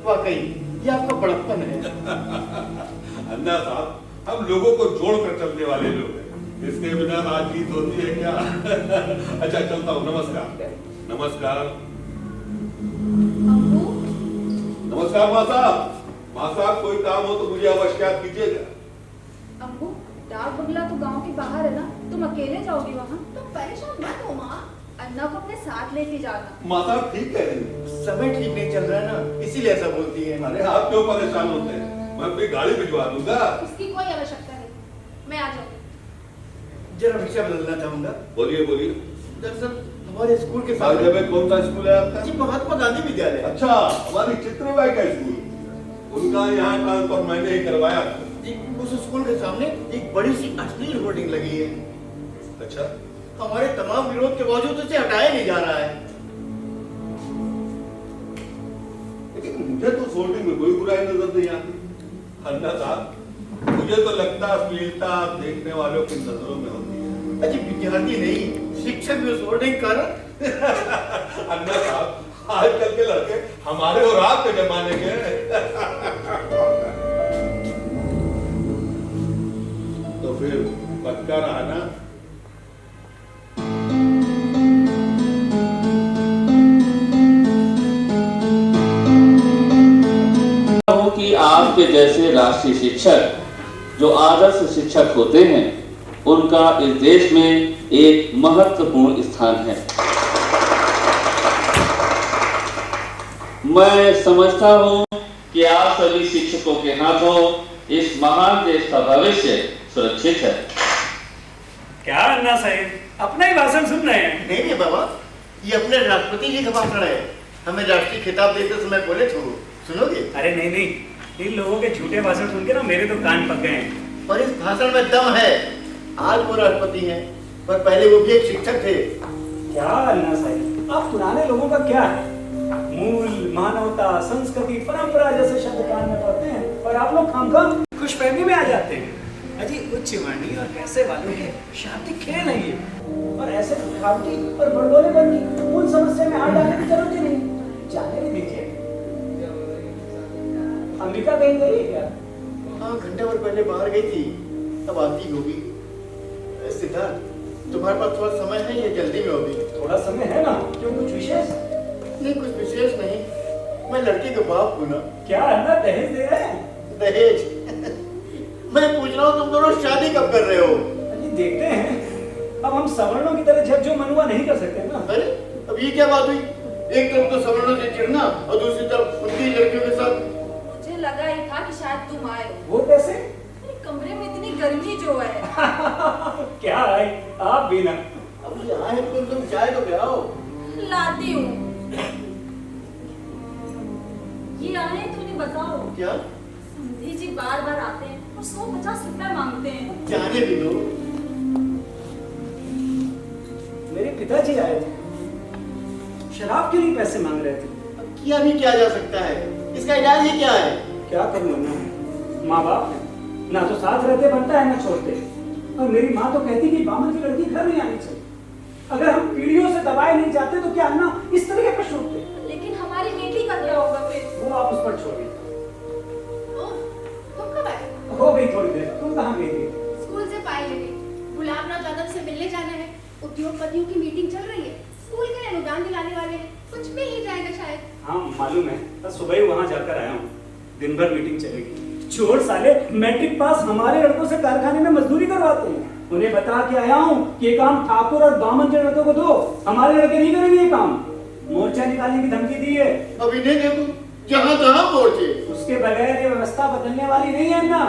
वाकई ये आपका बड़प्पन है। अन्ना साहब, हम लोगों को जोड़कर चलने वाले लोग हैं, इसके बिना बातचीत होती है क्या? अच्छा चलता हूँ, नमस्कार। नमस्कार। अम्मू, नमस्कार माँ साहब। माँ साहब, कोई काम हो तो मुझे अवश्य याद कीजिएगा। अम्मू, डाक बंगला तो गांव के बाहर है ना, तुम अकेले जाओगी वहाँ? तुम परेशान मत हो माँ। अन्ना को अपने साथ लेके जाना। माँ साहब ठीक कह रही हैं। समय ठीक नहीं चल रहा है ना, इसीलिए ऐसा बोलती है। अरे आप क्यों परेशान होते हैं? मैं अपनी गाड़ी भिजवा दूंगा। उसकी कोई आवश्यकता नहीं, मैं आ जाऊंगी। जरा विषय बदलना चाहूंगा। बोलिए बोलिए। दरअसल हमारे स्कूल के सामने सामने में कौन सा स्कूल है आपका? जी, महात्मा गांधी विद्यालय। अच्छा, हमारी चित्रबाई का स्कूल, उनका यहाँ ट्रांसफर मैंने ही करवाया था। जी, उस स्कूल के सामने एक बड़ी सी अश्लील होर्डिंग लगी है। अच्छा, हमारे तमाम विरोध के बावजूद उसे हटाया नहीं जा रहा है। लेकिन मुझे तो होर्डिंग में कोई बुराई नजर नहीं आती। अन्ना साहब, मुझे तो लगता है अश्लीलता देखने वालों की नजरों में होती है। अजी, विद्यार्थी नहीं, शिक्षक भी उस होर्डिंग का अन्ना साहब, आजकल के लड़के हमारे और आपके जमाने के तो फिर पक्का रहा ना? कि आपके जैसे राष्ट्रीय शिक्षक जो आदर्श शिक्षक होते हैं, उनका इस देश में एक महत्वपूर्ण स्थान है। मैं समझता हूं कि आप सभी शिक्षकों के हाथों इस महान देश का भविष्य सुरक्षित है। क्या अन्ना साहब, अपना ही भाषण सुन रहे हैं? नहीं नहीं बाबा, ये अपने राष्ट्रपति जी का भाषण है। हमें राष्ट्रीय खिताब देते समय बोले थे, सुनोगे? अरे नहीं नहीं, इन लोगों के झूठे भाषण सुन के ना मेरे तो कान पक गए हैं। और इस भाषण में दम है। आज वो राष्ट्रपति हैं, पर पहले वो भी एक शिक्षक थे। क्या अन्ना साहब, आप पुराने लोगों का क्या है? मूल, मानवता, संस्कृति, परंपरा जैसे शब्द कान में पड़ते हैं और आप लोग खामखाम खुशफहमी में आ जाते हैं। अजी, उच्च वर्णीय और पैसे वालों के शाब्दिक खेल है ये, और ऐसे दिखावटी और बड़बोले की मूल समस्या में हाथ डालने की जरूरत ही नहीं। जाने भी दीजिए। अमेरिका कहीं गई है क्या? हाँ, घंटा भर पहले बाहर गई थी, अब आती होगी। सिद्धार्थ, तुम्हारे पास थोड़ा समय है या जल्दी में होगी? थोड़ा समय है ना, क्यों कुछ विशेष? नहीं, कुछ विशेष नहीं। मैं लड़की का बाप हूँ ना। क्या अन्ना, दहेज दे रहे हैं? दहेज? मैं पूछ रहा हूँ, तुम दोनों शादी कब कर रहे हो? अजी देखते हैं, अब हम सवर्णों की तरह झकझो मनुआ नहीं कर सकते ना। अरे, अब ये क्या बात हुई? एक तरफ तो सवर्णों से चिढ़ना और दूसरी तरफ उनकी लड़कियों के साथ। मुझे लगा ही था कि शायद तुम आए हो। वो कैसे? अरे कमरे में इतनी गर्मी जो है। क्या है, आप भी ना। अब ये आए तो तुम चाय तो पिलाओ। लाती हूँ। ये आए तो उन्हें बताओ। क्या? समधी जी बार बार आते हैं और 150 रुपए मांगते हैं। जाने भी दो। मेरे पिताजी आए थे, शराब के लिए पैसे मांग रहे थे। अब किया भी क्या जा सकता है? इसका इलाज ही क्या है? क्या करूँ ना, माँ बाप है ना, तो साथ रहते बनता है ना छोड़ते। और मेरी माँ तो कहती कि बामन की लड़की घर नहीं आनी चाहिए। अगर हम पीढ़ियों से दबाए नहीं जाते तो क्या अन्ना इस तरह के प्रश्न उठते? लेकिन हमारी बेटी का क्या होगा फिर? वो आप उस पर छोड़िए। ओह, तुम कब आए? हो गई थोड़ी देर, तुम कहाँ गई थी? स्कूल से पाई ले गई। गुलाब राव यादव से मिलने जाना है। उद्योगपतियों की मीटिंग चल रही है। स्कूल के अनुदान दिलाने वाले हैं। कुछ मिल ही जाएगा शायद। हाँ मालूम है, बस सुबह ही वहाँ जाकर आया हूँ। दिन भर मीटिंग चलेगी। चोर साले मैट्रिक पास हमारे लड़कों से कारखाने में मजदूरी करवाते हैं। उन्हें बता के आया हूँ कि ये काम ठाकुर और बामन के लड़कों को दो, हमारे लड़के नहीं करेंगे ये काम। मोर्चा निकालने की धमकी दी है। अब इन्हें देखो, जहाँ तहाँ मोर्चे। उसके बगैर ये व्यवस्था बदलने वाली नहीं है ना।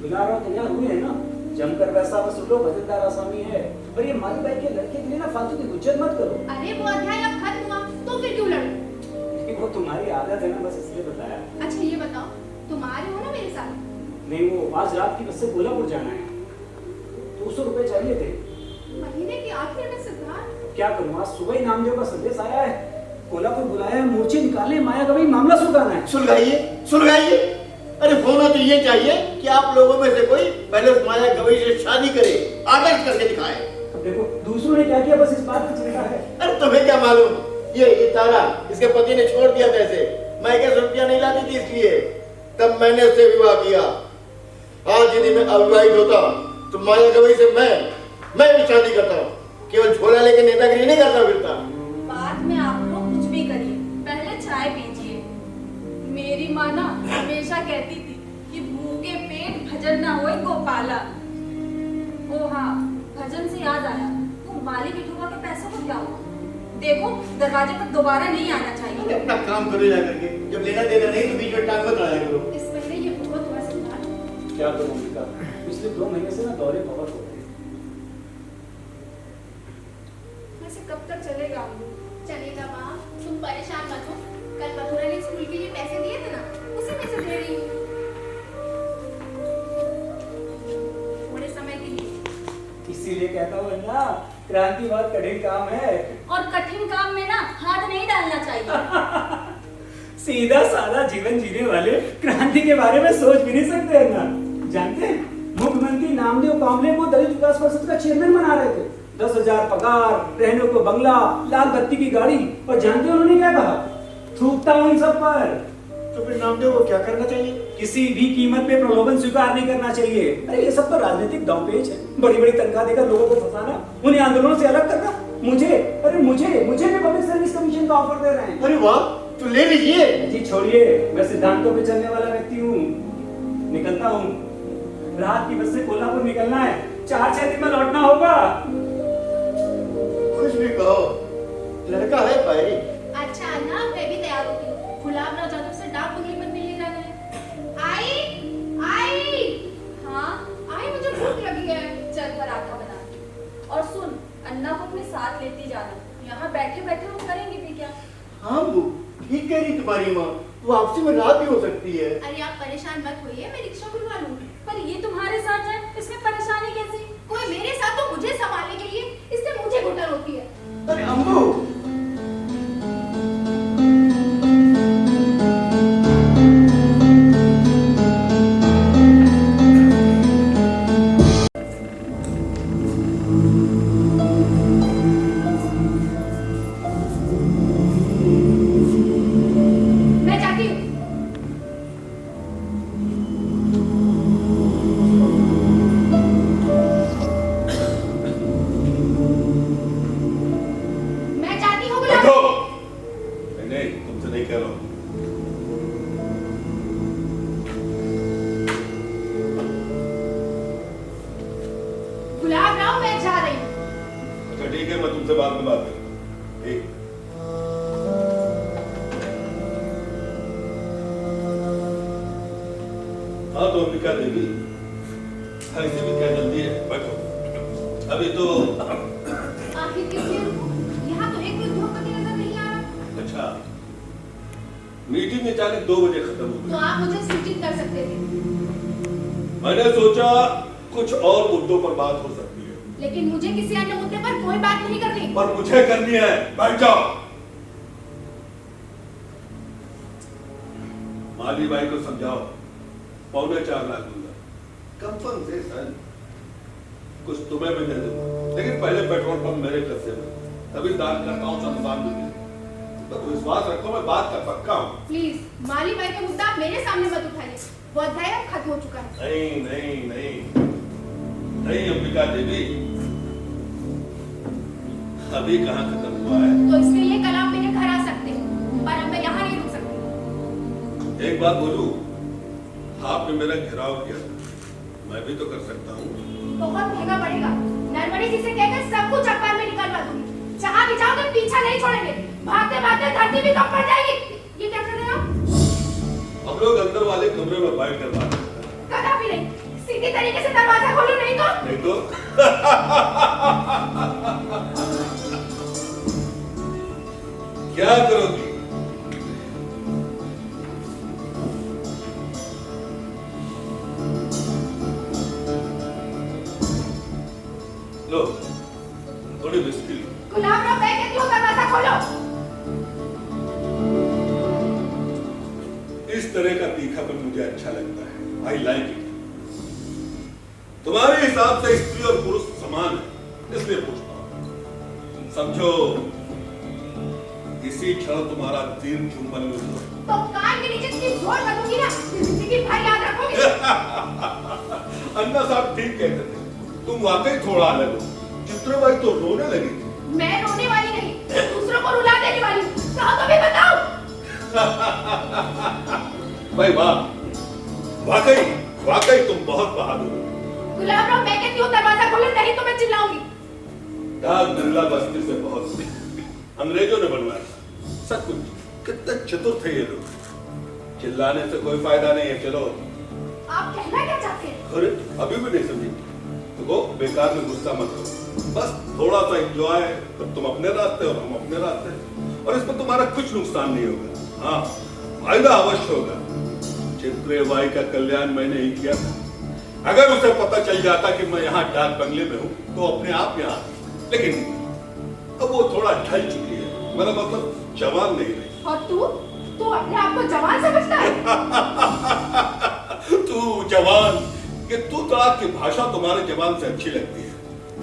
दुलारा तैयार हुए है ना, जमकर पैसा वसूलो, वजनदार आसामी है। और ये माली भाई के लड़के के लिए ना फालतू की गुज्जत मत करो। अरे वो अध्याय अब खत्म हुआ, तो फिर क्यों लड़ो? वो तुम्हारी आदत है ना, बस इसलिए बताया। अच्छा ये बताओ, तुम आ रहे हो ना मेरे साथ? नहीं, वो आज रात की बस से गोलापुर जाना है। 200 रुपए चाहिए थे। महीने के आखिर में सिद्धार्थ। क्या करूँ, आज सुबह ही नामदेव का संदेश आया है। कोल्हापुर बुलाया है, मोर्चे निकाले, माया का भाई मामला सुलझाना है। सुलझाइए सुलझाइए। अरे होना तो ये चाहिए कि आप लोगों में से कोई पहले उस माया गवई से शादी करे, आदर्श करके दिखाए। अब देखो दूसरों ने क्या किया, बस इस बात पे चिंता है। अरे तुम्हें क्या मालूम, ये तारा इसके पति ने छोड़ दिया था इसे। मैं 1 रुपया नहीं लाती थी इसलिए तब मैंने उससे विवाह किया। आज यदि मैं अविवाहित होता तो माया गवई से मैं भी शादी करता। केवल झोला लेके नेतागिरी नहीं करता फिरता। बाद में आप लोग कुछ भी करिए, पहले चाय पीजिए। मेरी माँ ना हमेशा कहती थी कि भूखे पेट भजन ना होए गोपाला। ओ हाँ, भजन से याद आया, वो माली विठोबा के पैसों को क्या हुआ? देखो दरवाजे पर दोबारा नहीं आना चाहिए। अपना काम करो जा करके, जब लेना देना नहीं तो बीच में टांग मत आया करो। इस महीने ये बहुत हुआ सरदार। क्या करूं अंबिका, पिछले 2 महीने से ना दौरे बहुत हो रहे हैं। वैसे कब तक चलेगा? चलेगा माँ, तुम परेशान मत हो। कल मथुरा ने स्कूल के लिए पैसे दिए थे ना, उसी में से दे रही हूँ। थोड़े समय के लिए। इसीलिए कहता हूँ ना, क्रांति बहुत कठिन काम है। और कठिन काम में ना हाथ नहीं डालना चाहिए। सीधा साधा जीवन जीने वाले क्रांति के बारे में सोच भी नहीं सकते ना। जानते हैं, मुख्यमंत्री नामदेव कामले को दलित विकास परिषद का चेयरमैन बना रहे थे। 10,000 पगार, रहने को बंगला, लाल बत्ती की गाड़ी। और जानते हैं उन्होंने क्या कहा? थूकता हूँ इन सब पर। तो फिर नामदेव को क्या करना चाहिए? किसी भी कीमत पे प्रलोभन स्वीकार नहीं करना चाहिए। अरे ये सब तो राजनीतिक दांवपेच है। बड़ी बड़ी तनख्वाह देकर लोगों को फंसाना, उन्हें आंदोलनों से अलग करना। मुझे भी पब्लिक सर्विस कमीशन का ऑफर दे रहे हैं। अरे वाह, तो ले लीजिए। जी छोड़िए, मैं सिद्धांतों पे चलने वाला व्यक्ति हूँ। निकलता हूँ। रात की बस से कोल्हापुर निकलना है। 4-6 दिन में लौटना होगा। कुछ भी कहो, लड़का है पायरी। अच्छा अन्ना, मैं भी तैयार होती हूँ। गुलाबराव जाधव से डाक बंगले में मिलने जाना है। आई हाँ आई, मुझे भूख लगी है। चल पराठा बना के। और सुन, अन्ना को अपने साथ लेती जाना। यहाँ बैठे बैठे वो करेंगे भी क्या? हाँ वो ठीक कह रही तुम्हारी माँ, वो आपसी में रात भी हो सकती है। अरे आप परेशान मत होइए, मैं रिक्शा बुलवा लूंगी। पर ये तुम्हारे साथ है, इसमें परेशानी कैसी? कोई मेरे साथ तो मुझे संभालने के लिए, इससे मुझे घुटन होती है। अरे अम्बू, मैं जाती हूँ। मैं जाती हूँ गुलाब। बैठो। नहीं, तुमसे नहीं कह रहा हूँ। गुलाबराव, मैं जा रही हूँ। अच्छा ठीक है, मैं तुमसे बाद में बात करूँगा। ठीक। हाँ तो अंबिका देवी, ऐसे भी क्या जल्दी है? बैठो। अभी तो आखिर किस लिए रुकूं? यहाँ तो एक भी उद्योगपति नजर नहीं आ रहा। अच्छा, मीटिंग अचानक 2 बजे खत्म हो तो गई। आप मुझे सूचित कर सकते थे। मैंने सोचा कुछ और मुद्दों पर बात हो सकती है, लेकिन मुझे किसी अन्य मुद्दे पर कोई बात नहीं करनी। पर मुझे करनी है। बैठ जाओ। माली भाई को समझाओ, 4.25 लाख दूंगा कंपनसेशन। कुछ तुम्हें भी दे दूंगा, लेकिन पहले पेट्रोल पंप मेरे कब्जे में, तभी दान करता हूँ सब दुकान भी। तो विश्वास रखो, मैं बात कर पक्का हूँ। प्लीज माली भाई का मुद्दा मेरे सामने मत उठाइए। वो अध्याय अब खत्म हो चुका है। नहीं नहीं नहीं नहीं अंबिका देवी, अभी कहाँ खत्म हुआ है। तो इसके लिए कल आप मेरे घर आ सकते हैं, पर अब मैं यहाँ नहीं रुक सकती। एक बात बोलूं, आपने मेरा घेराव किया था, मैं भी तो कर सकता हूँ। बहुत महंगा पड़ेगा। नरवड़ी जी से कहकर सब कुछ अखबार में निकलवा दूंगी। जहाँ भी जाओगे पीछा नहीं छोड़ेंगे। भागते भागते धरती भी कम पड़ जाएगी। ये क्या कर रहे हो? हम लोग अंदर वाले कमरे में बैठ कर बात करते हैं। कदापि नहीं। सीधी तरीके से दरवाजा खोलो, नहीं तो क्या करोगी? लो, थोड़ी बिस्किट। गुलाबराव, मैं कहती हूँ दरवाजा खोलो। I like it. तुम्हारे हिसाब से स्त्री और पुरुष समान है, इसलिए पूछता हूं। समझो इसी क्षण तुम्हारा तीर चुंबन में हुआ तो कान के नीचे की जोर लगूंगी ना, जिंदगी भर याद रखोगे। अन्ना साहब ठीक कहते थे, तुम वाकई थोड़ा अलग हो। चित्रबाई तो रोने लगी। मैं रोने वाली नहीं, दूसरों को रुला देने वाली। कहो तो भी बताओ। भाई वाह, वाकई वाकई तुम बहुत बहादुर हो। गुलाबराव, मैं कहती हूँ दरवाजा खोलो, नहीं तो मैं चिल्लाऊंगी। डाक बिरला बस्ती से बहुत अंग्रेजों ने बनवाया। सचमुच कितने चतुर थे ये लोग। चिल्लाने से कोई फायदा नहीं है। चलो, आप कहना क्या चाहते हैं? अरे अभी भी नहीं समझी तो वो बेकार में गुस्सा मत करो। बस थोड़ा सा एंजॉय, तो तुम अपने रास्ते और हम अपने रास्ते, और इसमें तुम्हारा कुछ नुकसान नहीं होगा। हाँ, फायदा अवश्य होगा। चित्रबाई का कल्याण मैंने ही किया था। अगर उसे पता चल जाता कि मैं यहाँ डाक बंगले में हूँ तो अपने आप यहाँ, लेकिन अब वो थोड़ा ढल चुकी है। मेरा मतलब जवान नहीं रही। और तू अपने आप को जवान समझता है? तू जवान, कि तू तड़ाक की भाषा तुम्हारे जवान से अच्छी लगती है,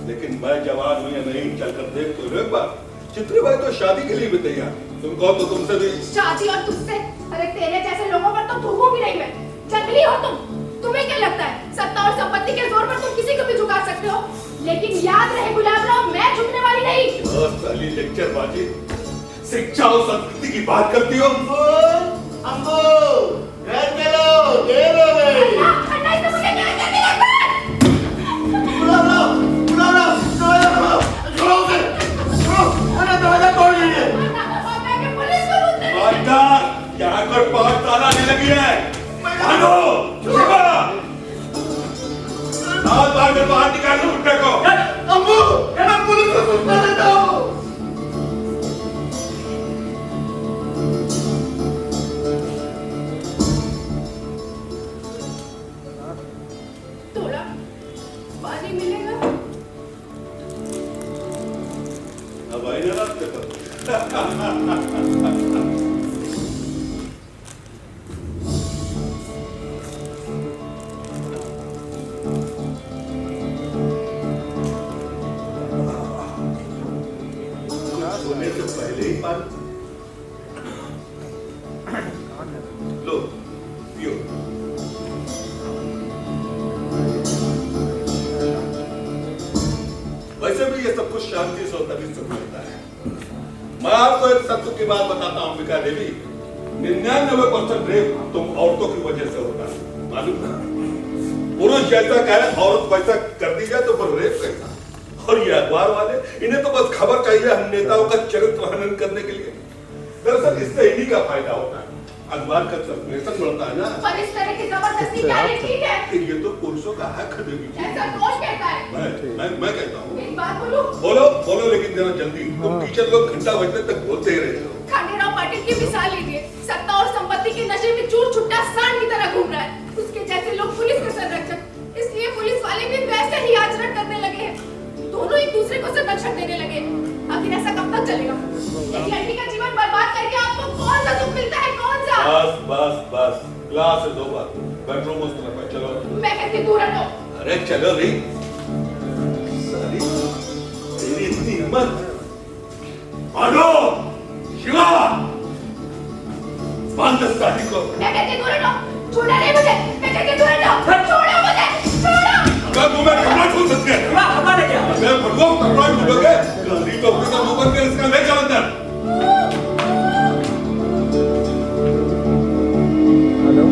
लेकिन मैं जवान हूं या नहीं चलकर देख तो एक बार। चित्रबाई तो शादी के लिए भी तैयार। तुम कहो तो तुमसे भी शादी और तुझसे? अरे तेरे जैसे लोगों पर तो थूकूंगी नहीं मैं। जंगली हो तुम। तुम्हें क्या लगता है सत्ता और संपत्ति के जोर पर तुम किसी को भी झुका सकते हो? लेकिन याद रहे गुलाबराव, मैं झुकने वाली नहीं। साली लेक्चर बाजी, शिक्षा और संस्कृति की बात करती हो। अम्बो, घर चलो, देर हो गई। अन्ना, इसने मुझे क्या करने लगा? गुलाबराव, गुलाबराव, गुलाबराव, छोड़ो उसे, छोड़ो, वरना दरवाजा तोड़ देंगे। मैं के पुलिस को रूट दे। मास्टर, यहाँ पर 5 ताला आने लगी है। भागो, छिपा। हाथ बाहर के बाहर निकाल दो कुत्ते को। अम्बो, मैं पुलिस को सूचना देता हूँ। थोड़ा पानी मिलेगा? अब आई ना रास्ते पर। सोने से पहले ही पानी लो, पियो। वैसे भी ये सब कुछ शांति से होता भी सुख मिलता है। मैं आपको एक सत्य की बात बताता हूँ अंबिका देवी, 99% रेप तुम औरतों की वजह से होता है, मालूम है? पुरुष जैसा कहे औरत वैसा कर दी जाए तो फिर रेप कैसा? और ये अखबार वाले, इन्हें तो बस खबर चाहिए हम नेताओं का चरित्र हनन करने के लिए। दरअसल इससे इन्हीं का फायदा होता है, अखबार का सर्कुलेशन बढ़ता है ना। पर इस तरह की जबरदस्ती क्या है? ठीक है, ये तो पुरुषों का हक है देवी। ऐसा कौन कहता है? मैं कहता हूँ। एक बात बोलूं? बोलो बोलो, लेकिन जरा जल्दी। तुम टीचर लोग घंटा बजने तक बोलते ही रहे हो। खंडेराव पाटिल की मिसाल लीजिए, सत्ता और संपत्ति के नशे में चूर छुट्टा सांड की तरह घूम रहा है। उसके जैसे लोग पुलिस के संरक्षक, इसलिए पुलिस वाले भी वैसे ही आचरण करने लगे हैं। दोनों एक दूसरे को संरक्षण देने लगे। आखिर ऐसा कब तक चलेगा? एक लड़की का जीवन बर्बाद करके आपको कौन सा सुख मिलता है? कौन सा? बस बस बस, क्लास है 2 बार। बेडरूम उस तरफ है, चलो। मैं कहती दूर हटो। अरे चलो री। साली, तेरी इतनी हिम्मत। मानो, शिवा, बांध दे साली को। मैं कहती दूर हटो। छोड़ना नहीं मुझे। मैं कहती दूर हटो। छोड़ो मुझे। छोड़ो। अगर तुम्हें कपड़ा छू सकते हैं, हमारे क्या? मैं भगवान कपड़ा छूलोगे, गाड़ी तो अपने का मुंह बंद कर इसका ले जाओ अंदर। हेलो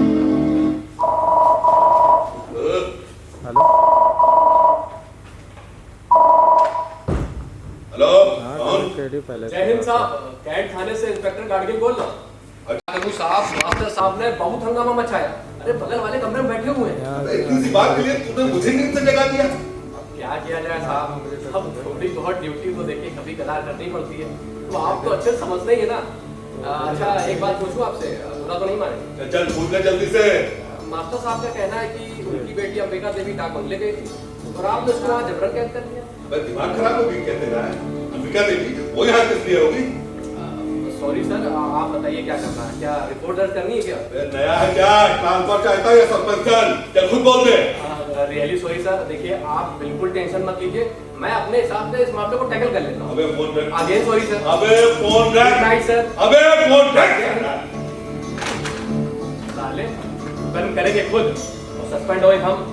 हेलो, कौन? जय हिंद साहब, कैंट थाने से इंस्पेक्टर गाडगिल बोल रहा हूँ। साहब, मास्टर साहब ने बहुत हंगामा मचाया। अरे बगल वाले कमरे में बैठे हुए हैं। इतनी सी बात के लिए तूने मुझे नींद से जगा दिया। क्या किया जाए साहब, अब थोड़ी बहुत ड्यूटी तो देखिए कभी कदार करनी पड़ती है। तो आप तो अच्छे समझते ही है ना। अच्छा एक बात पूछूं आपसे, बुरा तो नहीं मानेंगे? चल पूछ ले जल्दी से। मास्टर साहब का कहना है कि उनकी बेटी अंबिका देवी डाक बंगले गई थी और आपने उसको वहाँ जबरन कैद कर दिया। दिमाग खराब होगी कहते ना। अंबिका देवी वो यहाँ किस लिए होगी? सॉरी सर, आप बताइए क्या करना है? क्या रिपोर्ट दर्ज करनी है क्या? नया है क्या? ट्रांसफर चाहता है या सस्पेंशन? क्या खुद बोल दे। रियली सॉरी सर, देखिए आप बिल्कुल टेंशन मत लीजिए, मैं अपने हिसाब से इस मामले को टैकल कर लेता हूँ। अबे फोन रख। Again sorry sir. अबे फोन रख। Good night sir. अबे फोन रख। साले बंद करेंगे खुद और सस्पेंड होए हम।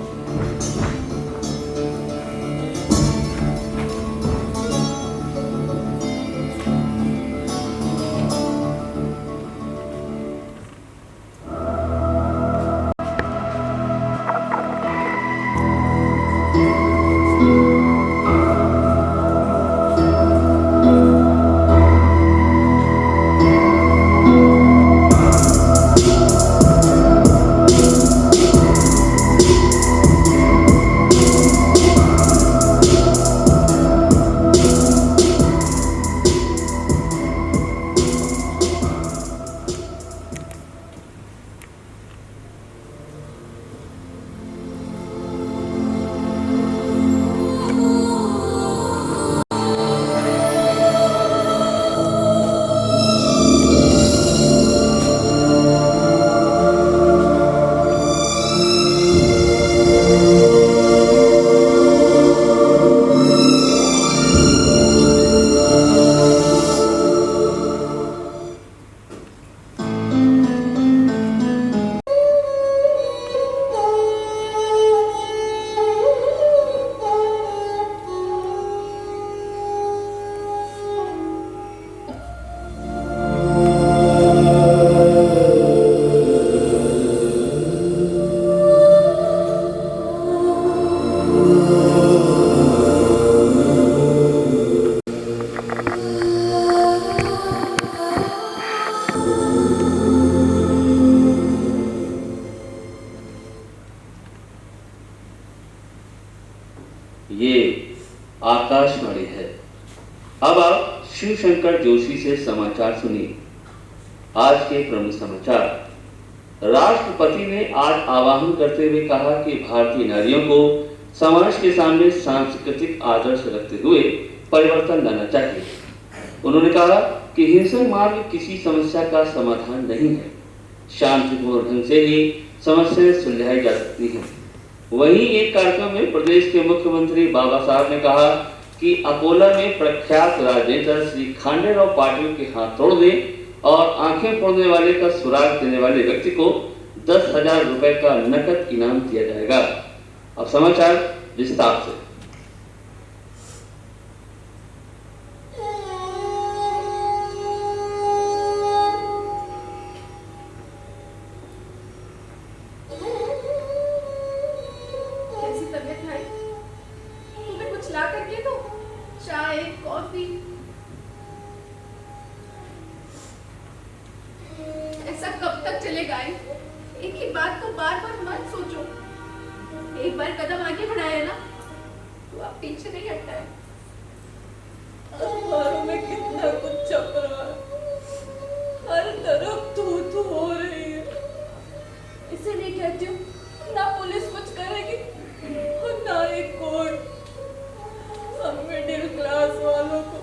ये आकाशवाणी है। अब आप शिव शंकर जोशी से समाचार सुनिए। आज के प्रमुख समाचार। राष्ट्रपति ने आज आह्वान करते हुए कहा कि भारतीय नारियों को समाज के सामने सांस्कृतिक आदर्श रखते हुए परिवर्तन लाना चाहिए। उन्होंने कहा कि हिंसक मार्ग किसी समस्या का समाधान नहीं है, शांतिपूर्ण ढंग से ही समस्याएं सुलझाई जा सकती हैं। वहीं एक कार्यक्रम में प्रदेश के मुख्यमंत्री बाबा साहब ने कहा कि अकोला में प्रख्यात राजनेता श्री खांडेराव पाटिल के हाथ तोड़ दें और आंखें फोड़ने वाले का सुराग देने वाले व्यक्ति को 10,000 रुपए का नकद इनाम दिया जाएगा। अब समाचार विस्तार से। कैसी तबीयत है? तुम्हें कुछ ला करके दो, चाय कॉफी। ऐसा कब तक चलेगा? एक ही बात को बार बार मत सोचो। एक बार कदम आगे बढ़ाया ना तो आप पीछे नहीं हटता है। अखबारों में कितना कुछ छप रहा है, हर तरफ थू थू हो रही है। इसीलिए कहती हूँ ना पुलिस कुछ करेगी और ना एक कोर्ट। हम मिडिल क्लास वालों को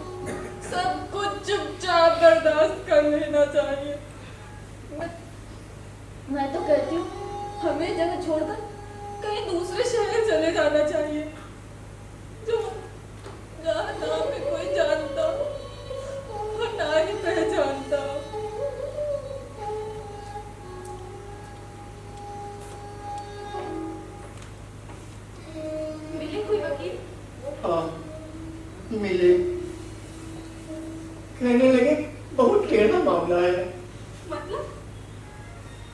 सब कुछ चुपचाप बर्दाश्त कर लेना चाहिए। मैं तो कहती हूँ हमें जगह छोड़कर कहीं दूसरे शहर चले जाना चाहिए, जो जहाँ ना हमें कोई जानता और ना ही पहचानता। मिले कोई वकील? हाँ मिले, कहने लगे बहुत टेढ़ा मामला है। मतलब?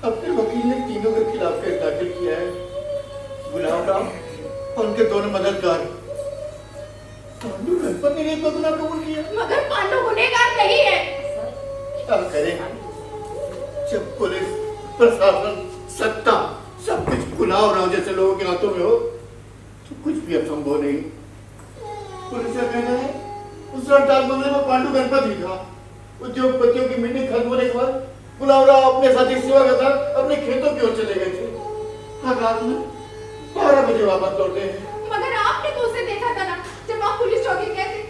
अपने वकील ने तीनों के खिलाफ केस दाखिल किया है। गुलाब राम और उनके दोनों मददगार पांडु गणपत ने एक गुनाह कबूल किया। मगर पांडु गुनहगार नहीं है। क्या करें जब पुलिस प्रशासन सत्ता सब कुछ गुलाब राम जैसे लोगों के हाथों में हो तो कुछ भी असंभव नहीं। पुलिस का कहना है उस हड़ताल मामले में पांडु गणपत ही था। उद्योगपतियों की मीटिंग खत्म होने के बाद गुलाब राव अपने साथी शिवा के साथ अपने खेतों की ओर चले गए थे। रात में 12 बजे वापस लौटे हैं। मगर आपने तो उसे देखा था ना जब आप पुलिस चौकी गए थे,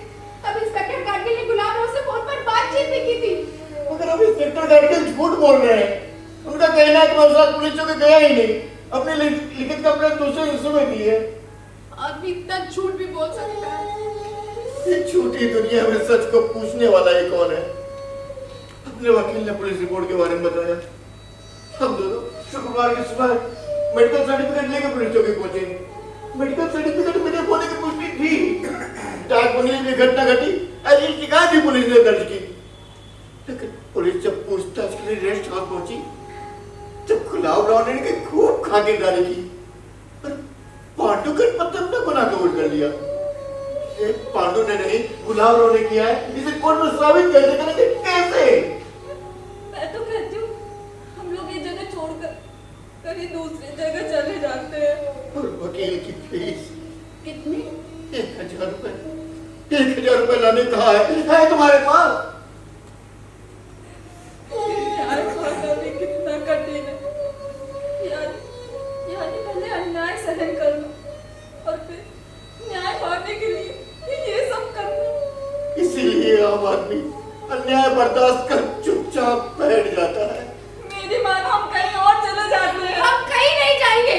तब इंस्पेक्टर कारगिल ने गुलाब राव से फोन पर बातचीत भी की थी। मगर अब इंस्पेक्टर गार्ड झूठ बोल रहे हैं। उनका कहना है कि मैं उस रात पुलिस चौकी गया ही नहीं, अपनी लिखित कंप्लेंट दूसरे हिस्से में दी है। आदमी इतना झूठ भी बोल सकता है? इस झूठी दुनिया में सच को पूछने वाला ही कौन है? अपने वकील ने पुलिस रिपोर्ट के बारे में बताया। हम दोनों शुक्रवार की सुबह मेडिकल सर्टिफिकेट लेकर पुलिस चौकी पहुंचे। मेडिकल सर्टिफिकेट मेरे होने की पुष्टि थी। डाक बंगले में घटना घटी, ऐसी शिकायत भी पुलिस ने दर्ज की। लेकिन पुलिस जब पूछताछ के लिए रेस्ट हाउस पहुंची, जब गुलाब राव ने खूब खातिरदारी की और पांडु का पत्थर ने गुनाह कबूल कर लिया। ये पांडु ने नहीं, गुलाब राव ने किया है। इसे कोर्ट में साबित कैसे करेंगे? कैसे? मैं तो कहती हूँ हम लोग ये जगह छोड़कर कहीं दूसरी जगह चले जाते हैं। और वकील की फीस कितनी? 1000 रुपए। 1000 रुपए लाने कहा है तुम्हारे पास? न्याय पाना भी कितना कठिन है। यानी पहले अन्याय सहन करना और फिर न्याय पाने के लिए ये सब करना। इसीलिए आम आदमी अन्याय बर्दाश्त कर चुपचाप बैठ जाता है। मेरी मानो हम कहीं और चले जाते हैं। हम कहीं नहीं जाएंगे।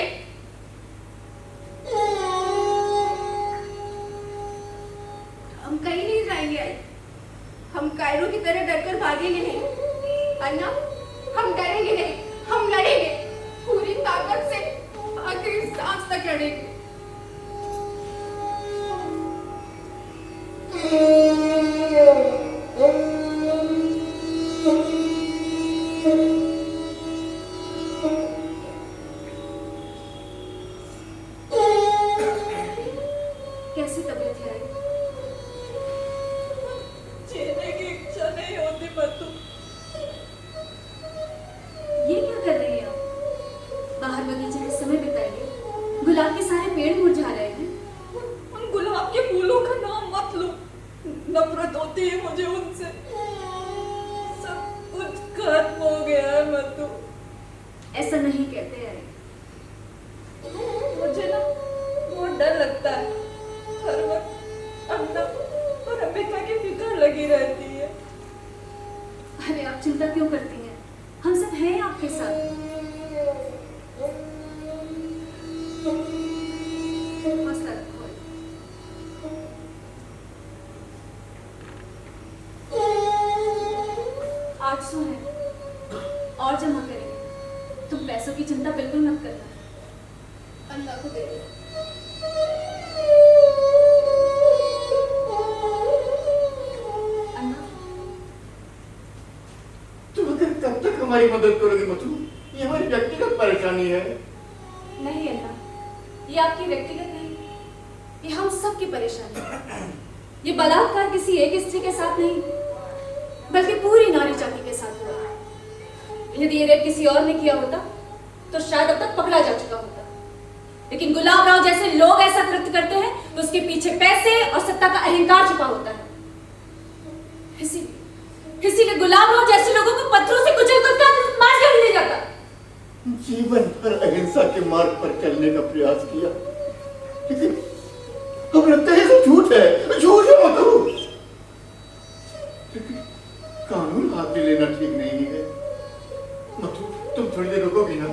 हम कहीं नहीं जाएंगे आई। हम कायरो की तरह डरकर भागेंगे नहीं। अन्ना, हम डरेंगे नहीं, हम लड़ेंगे पूरी ताकत से, आखिरी सांस तक लड़ेंगे। कैसी तबीयत है? जीने की इच्छा नहीं होती मत्तू। ये क्या कर रही हैं आप? बाहर बगीचे में समय बिताइए। गुलाब के सारे पेड़ मुरझा रहे हैं। उन गुलाब के फूलों का नाम मत लो। नफरत होती है मुझे उनसे। सब कुछ खत्म हो गया है मत्तू। ऐसा नहीं कहते हैं। मुझे ना बहुत डर लगता है। हर वक्त अन्ना और अम्बिका की फिक्र लगी रहती है। अरे आप चिंता क्यों करती हैं? हम सब हैं आपके साथ। हौसला रखो। आज सो है और जमा करेंगे। तुम पैसों की चिंता बिल्कुल मत करना। अल्लाह को दे दो। तुम अगर कब तक हमारी मदद करोगे मधु? ये हमारी व्यक्तिगत परेशानी है। नहीं अल्लाह, ये आपकी व्यक्तिगत नहीं, ये हम सब की परेशानी है। ये बलात्कार किसी एक स्त्री के साथ नहीं, बल्कि पूरी नारी जाति के साथ हुआ। यदि ये रेप किसी और ने किया होता तो शायद अब तक पकड़ा जा चुका होता। लेकिन गुलाब राव जैसे लोग ऐसा कृत्य करते हैं तो उसके पीछे पैसे और सत्ता का अहंकार छुपा होता है। इसीलिए गुलाब राव जैसे लोगों को पत्थरों से कुचल मार कर ले जाता। जीवन भर अहिंसा के मार्ग पर चलने का प्रयास किया, लेकिन अब लगता है ये झूठ है। झूठ है मधु। लेकिन कानून हाथ में लेना ठीक नहीं है। मधु, तुम थोड़ी देर रुकोगी ना?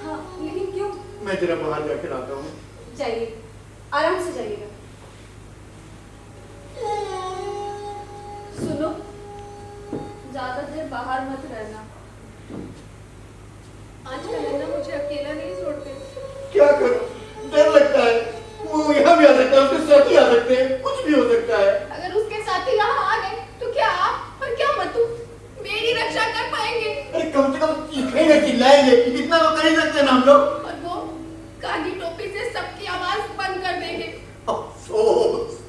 हाँ, लेकिन क्यों? मैं जरा बाहर जाकर आता हूँ। जाइए, आराम से जाइएगा। सुनो, ज्यादा देर बाहर मत रहना। आजकल अन्ना मुझे अकेला नहीं छोड़ते। क्या करूं? डर लगता है। वो यहाँ भी आ सकता है, उसके साथी आ सकते हैं, कुछ भी हो सकता है। अगर उसके साथी यहाँ आ गए तो क्या आप और क्या मत्तू मेरी रक्षा कर पाएंगे? अरे कम से कम चीखेंगे, चिल्लाएंगे, इतना तो कर ही सकते हैं ना हम लोग। और वो काली टोपी से सबकी आवाज बंद कर देंगे। अफसोस,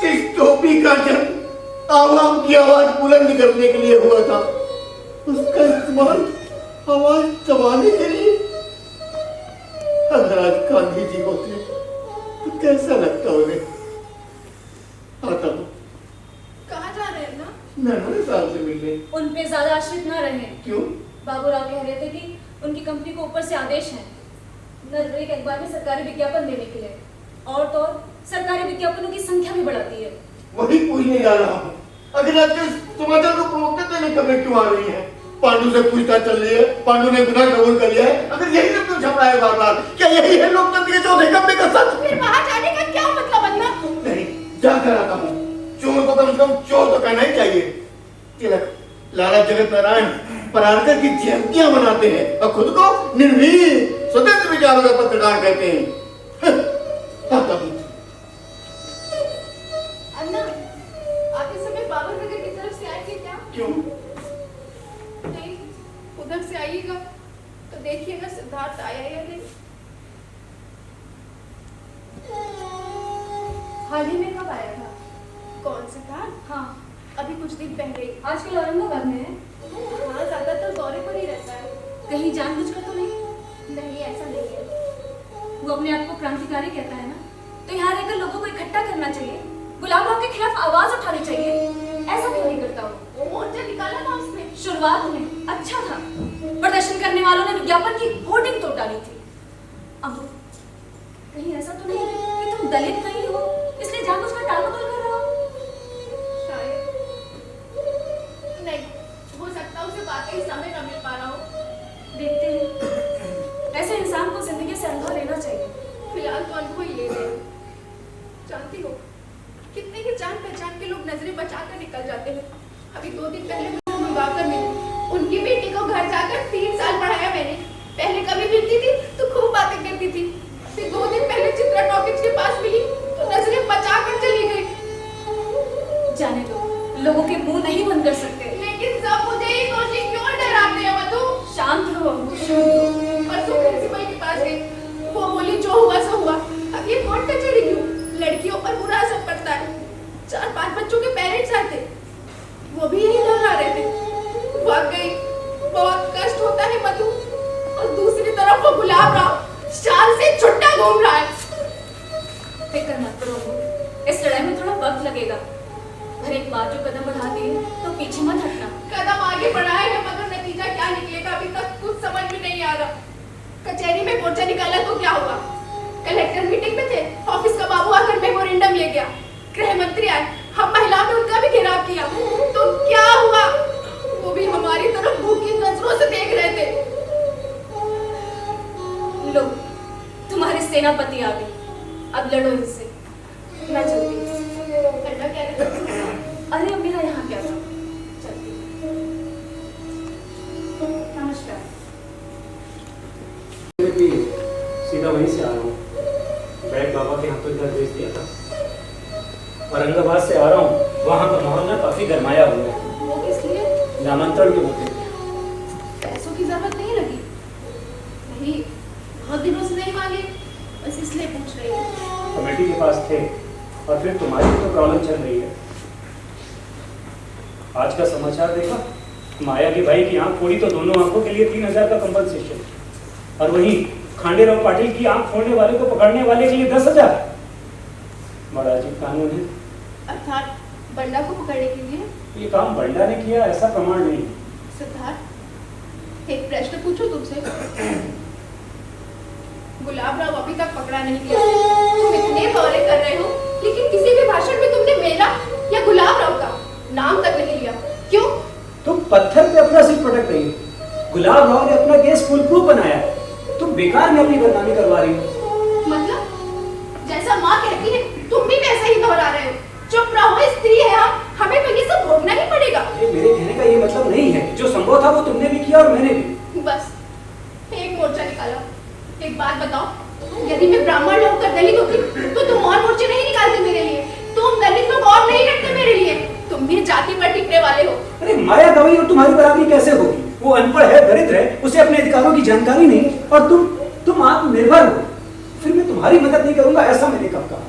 जिस टोपी का जन्म आवाम की आवाज बुलंद करने के लिए हुआ था, उसका इस्तेमाल आवाज दबाने के लिए। अगर आज गांधी जी होते तो कैसा लगता उन्हें? आता हूँ। कहाँ जा रहे हैं ना? मैं साल से मिलने। उन पे ज्यादा आश्रित न रहें। क्यों? बाबूराव कह रहे थे कि उनकी कंपनी को ऊपर से आदेश है नरवरी के अखबार में सरकारी विज्ञापन देने के लिए, और तो और सरकारी विज्ञापनों की संख्या भी बढ़ाती है। वही पूछने जा रहा हूँ। आखिर आज के समाचार को प्रवक्ता देने खबरें क्यों आ रही हैं? पांडु से पूछताछ चल रही है, पांडु ने गुनाह कबूल कर लिया है। अगर यही सब क्यों छप रहा है बार बार? क्या यही है लोकतंत्र के चौथे खंभे का सच? फिर वहां जाने का क्या मतलब अन्ना? नहीं, जाकर आता हूँ। चोर को कम से कम चोर तो कहना ही चाहिए। तिलक, लाला जगत नारायण परारकर की जयंतियां मनाते हैं और खुद को निर्भीक स्वतंत्र विचारों का पत्रकार कहते हैं। आता हूँ। अन्ना, आप इस समय बाबर नगर की तरफ से आएंगे क्या? क्यों? नहीं, उधर से आइएगा तो देखिएगा सिद्धार्थ आया या नहीं। हाल ही में कब आया था? कौन सिद्धार्थ? हाँ, अभी कुछ दिन पहले ही। आजकल औरंगाबाद में है। हाँ, ज्यादातर दौरे पर ही रहता है। कहीं जानबूझकर तो नहीं? नहीं, ऐसा नहीं है। वो अपने आप को क्रांतिकारी कहता है ना, तो यहाँ रहकर लोगों को इकट्ठा करना चाहिए, गुलाब राव के खिलाफ आवाज उठानी चाहिए। ऐसा क्यों नहीं करता वो? मोर्चा निकाला ना उसने। शुरुआत में अच्छा था, प्रदर्शन करने वालों ने विज्ञापन की होर्डिंग तोड़ डाली थी। अब कहीं ऐसा तो नहीं कि तुम दलित नहीं हो इसलिए जानबूझकर टालमटोल कर रहे हो? शायद नहीं, हो सकता है उसे वाकई समय न मिल पा रहा हो। देखते हैं, ऐसे इंसान को जिंदगी से अनुभव लेना चाहिए। फिलहाल तो अनुभव ही ले रहे हैं। जानती हो कितने ही जान पहचान के लोग नजरें बचाकर निकल जाते हैं। अभी 2 दिन पहले मुझे बुलवाकर मिली। उनकी बेटी को घर जाकर 3 साल पढ़ाया मैंने। पहले कभी मिलती थी तो खूब बातें करती थी, फिर 2 दिन पहले चित्रा टॉकीज के पास मिली तो नजरें बचाकर चली गई। जाने दो, लोगों के मुंह नहीं बंद कर सकते। लेकिन सब मुझे ही कोशिश क्यों डराते हैं मधु? शांत रहो अम्मू, शांत रहो। परसों प्रिंसिपल के पास गई, वो बोली जो हुआ सो हुआ। अब ये कौन टचड़ी क्यों? लड़कियों पर बुरा असर पड़ता है। 4-5 बच्चों के पेरेंट्स आए थे, वो भी यही दोहरा रहे थे। वाकई बहुत कष्ट होता है मधु। और दूसरी तरफ वो गुलाब राव शाल से छुट्टा घूम रहा है। फिक्र मत करो अम्मू, इस लड़ाई में थोड़ा वक्त लगेगा। पर एक बार जो कदम बढ़ा दिए तो पीछे मत हटना। कदम आगे बढ़ाए हैं मगर नतीजा क्या निकलेगा अभी तक कुछ समझ में नहीं आ रहा। कचहरी में मोर्चा निकाला तो क्या हुआ? कलेक्टर मीटिंग में थे, ऑफिस का बाबू आकर मेमोरेंडम ले गया। गृह मंत्री आए, हम महिलाओं ने उनका भी घेराव किया। तो क्या हुआ? वो भी हमारी तरफ भूखी नजरों से देख रहे थे। लो, तुम्हारे सेनापति आ गए, अब लड़ो इनसे। मैं चलती हूँ। बेटा क्या कहते हैं? अरे अब मेरा यहाँ क्या था? चलती हूँ। नमस्कार। सीधा वहीं से आ रहा हूँ। बैग बाबा के हाथों इधर भेज दिया था। औरंगाबाद से आ रहा हूँ, वहाँ का माहौल ना काफी गरमाया हुआ है। वो किस लिए? नामांतरण के होते पैसों की जरूरत नहीं लगी? नहीं, बहुत दिनों से नहीं मांगे, बस इसलिए पूछ रही हूँ। कमेटी के पास थे और फिर तुम्हारी तो प्रॉब्लम चल रही है। आज का समाचार देखा? माया के भाई की आंख फोड़ी तो दोनों आंखों के लिए 3000 का कंपनसेशन, और वहीं खांडेराव पाटिल की आंख फोड़ने वाले को पकड़ने वाले के लिए 10,000। बड़ा अजीब कानून है। अर्थात बंडा को पकड़ने के लिए? ये काम बंडा ने किया ऐसा प्रमाण नहीं। सिद्धार्थ, एक प्रश्न पूछूं तुमसे? गुलाब राव अभी तक पकड़ा नहीं गया। तुम इतने दौरे कर रहे हो, लेकिन किसी भी भाषण में तुमने मेरा या गुलाब राव का नाम तक नहीं लिया। क्यों? तुम पत्थर पे अपना सिर पटक रही हो। गुलाब राव ने अपना केस फुल प्रूफ बनाया है। तुम बेकार में अपनी बदनामी करवा रही हो। मतलब जैसा माँ कहती है तुम भी वैसा ही दोहरा रहे हो। चुप रहो, स्त्री है हम, हमें तो ये सब भोगना ही पड़ेगा। ये मेरे कहने का ये मतलब नहीं है। जो संभव था वो तुमने भी किया और मैंने भी। बस एक मोर्चा निकाला। एक बात बताओ, यदि मैं ब्राह्मण होकर दलित होती तो तुम और मोर्चे नहीं निकालते मेरे लिए। तुम दलित लोग और नहीं लड़ते मेरे लिए। तुम भी जाति पर टिकने वाले हो। अरे माया गवई और तुम्हारी बराबरी कैसे होगी? वो अनपढ़ है, दरिद्र है, उसे अपने अधिकारों की जानकारी नहीं, और तुम आत्मनिर्भर हो। फिर मैं तुम्हारी मदद नहीं करूंगा ऐसा मैंने कब कहा?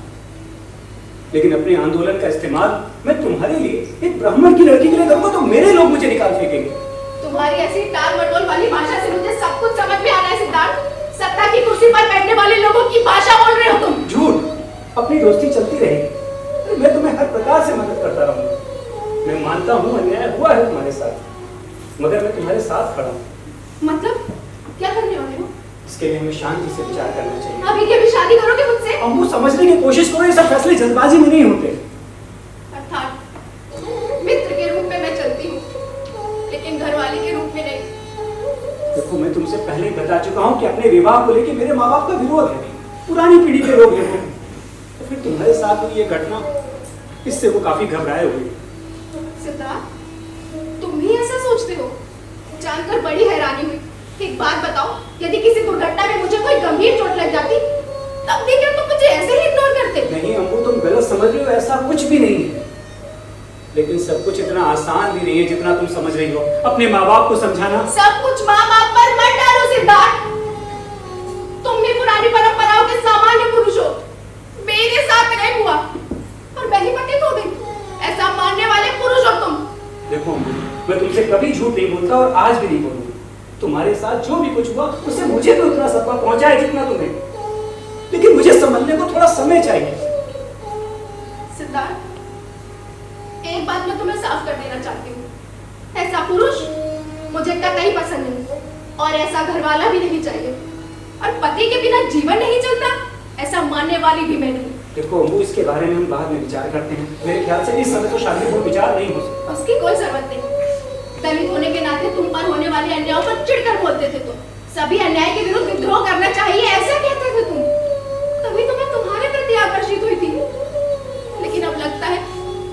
लेकिन अपने आंदोलन का इस्तेमाल मैं तुम्हारे लिए एक ब्राह्मण की लड़की के लिए करूंगा तो मेरे लोग मुझे निकाल फेंकेंगे। तुम्हारी ऐसी टाल मटोल वाली भाषा से मुझे सब कुछ समझ में आ रहा है सिद्धार्थ। सत्ता की कुर्सी पर बैठने वाले लोगों की भाषा बोल रहे हो तुम। झूठ। अपनी दोस्ती चलती रहेगी। मैं तुम्हें हर प्रकार से मदद करता रहूंगा। मैं मानता हूँ अन्याय हुआ है तुम्हारे साथ, मगर मैं तुम्हारे साथ खड़ा हूँ। मतलब क्या करने वाले हो? इसके लिए हमें शांति से विचार करना चाहिए। अभी के भी शादी करोगे मुझसे? अम्मू समझने की कोशिश करो, ये सब फैसले जल्दबाजी में नहीं होते। अर्थात मैं वाली के रूप में नहीं। देखो मैं तुमसे पहले ही बता चुका हूँ कि अपने विवाह को लेकर मेरे माँ बाप का विरोध है, पुरानी पीढ़ी के लोग हैं। तो फिर तुम्हारे साथ हुई ये घटना, इससे वो काफी घबराए हुए। सिद्धार्थ, तुम भी ऐसा सोचते हो? जानकर बड़ी हैरानी हुई। एक बात बताओ, यदि किसी दुर्घटना में मुझे कोई गंभीर चोट लग जाती, तब भी क्या तुम मुझे ऐसे ही इग्नोर करते? नहीं अम्बू, तुम गलत समझ रही हो, ऐसा कुछ भी नहीं है। लेकिन सब कुछ इतना आसान भी नहीं है जितना तुम समझ रही हो। अपने माँ बाप को समझाना। सब कुछ माँ बाप पर मत डालो सिद्धार्थ। तुम भी पुरानी परंपराओं के सामान्य पुरुष हो। मेरे साथ नहीं हुआ और मैं ही पतित हो गई। ऐसा मानने वाले पुरुष हो तुम। देखो अम्बू, मैं तुमसे कभी झूठ नहीं बोलता और आज भी नहीं बोलूंगा। तुम्हारे साथ जो भी कुछ हुआ उससे मुझे भी उतना सदमा पहुंचा है जितना तुम्हें, लेकिन मुझे समझने को थोड़ा समय चाहिए। सिद्धार्थ, एक बात मैं तुम्हें साफ कर देना चाहती हूँ। ऐसा पुरुष मुझे कतई पसंद नहीं और ऐसा घरवाला भी नहीं चाहिए। और पति के बिना जीवन नहीं चलता, ऐसा मानने वाली भी मैं नहीं। देखो अम्बू, इसके बारे में हम बाद में विचार करते हैं। मेरे ख्याल से इस समय तो शादीपूर्ण विचार नहीं हो सकता। उसकी कोई जरूरत नहीं। दलित होने के नाते तुम पर होने वाले अन्यायों पर चिढ़कर बोलते थे तुम। सभी अन्याय के विरुद्ध विद्रोह करना चाहिए, ऐसा कहते थे तुम। तभी तो मैं तुम्हारे प्रति आकर्षित हुई थी। लेकिन अब लगता है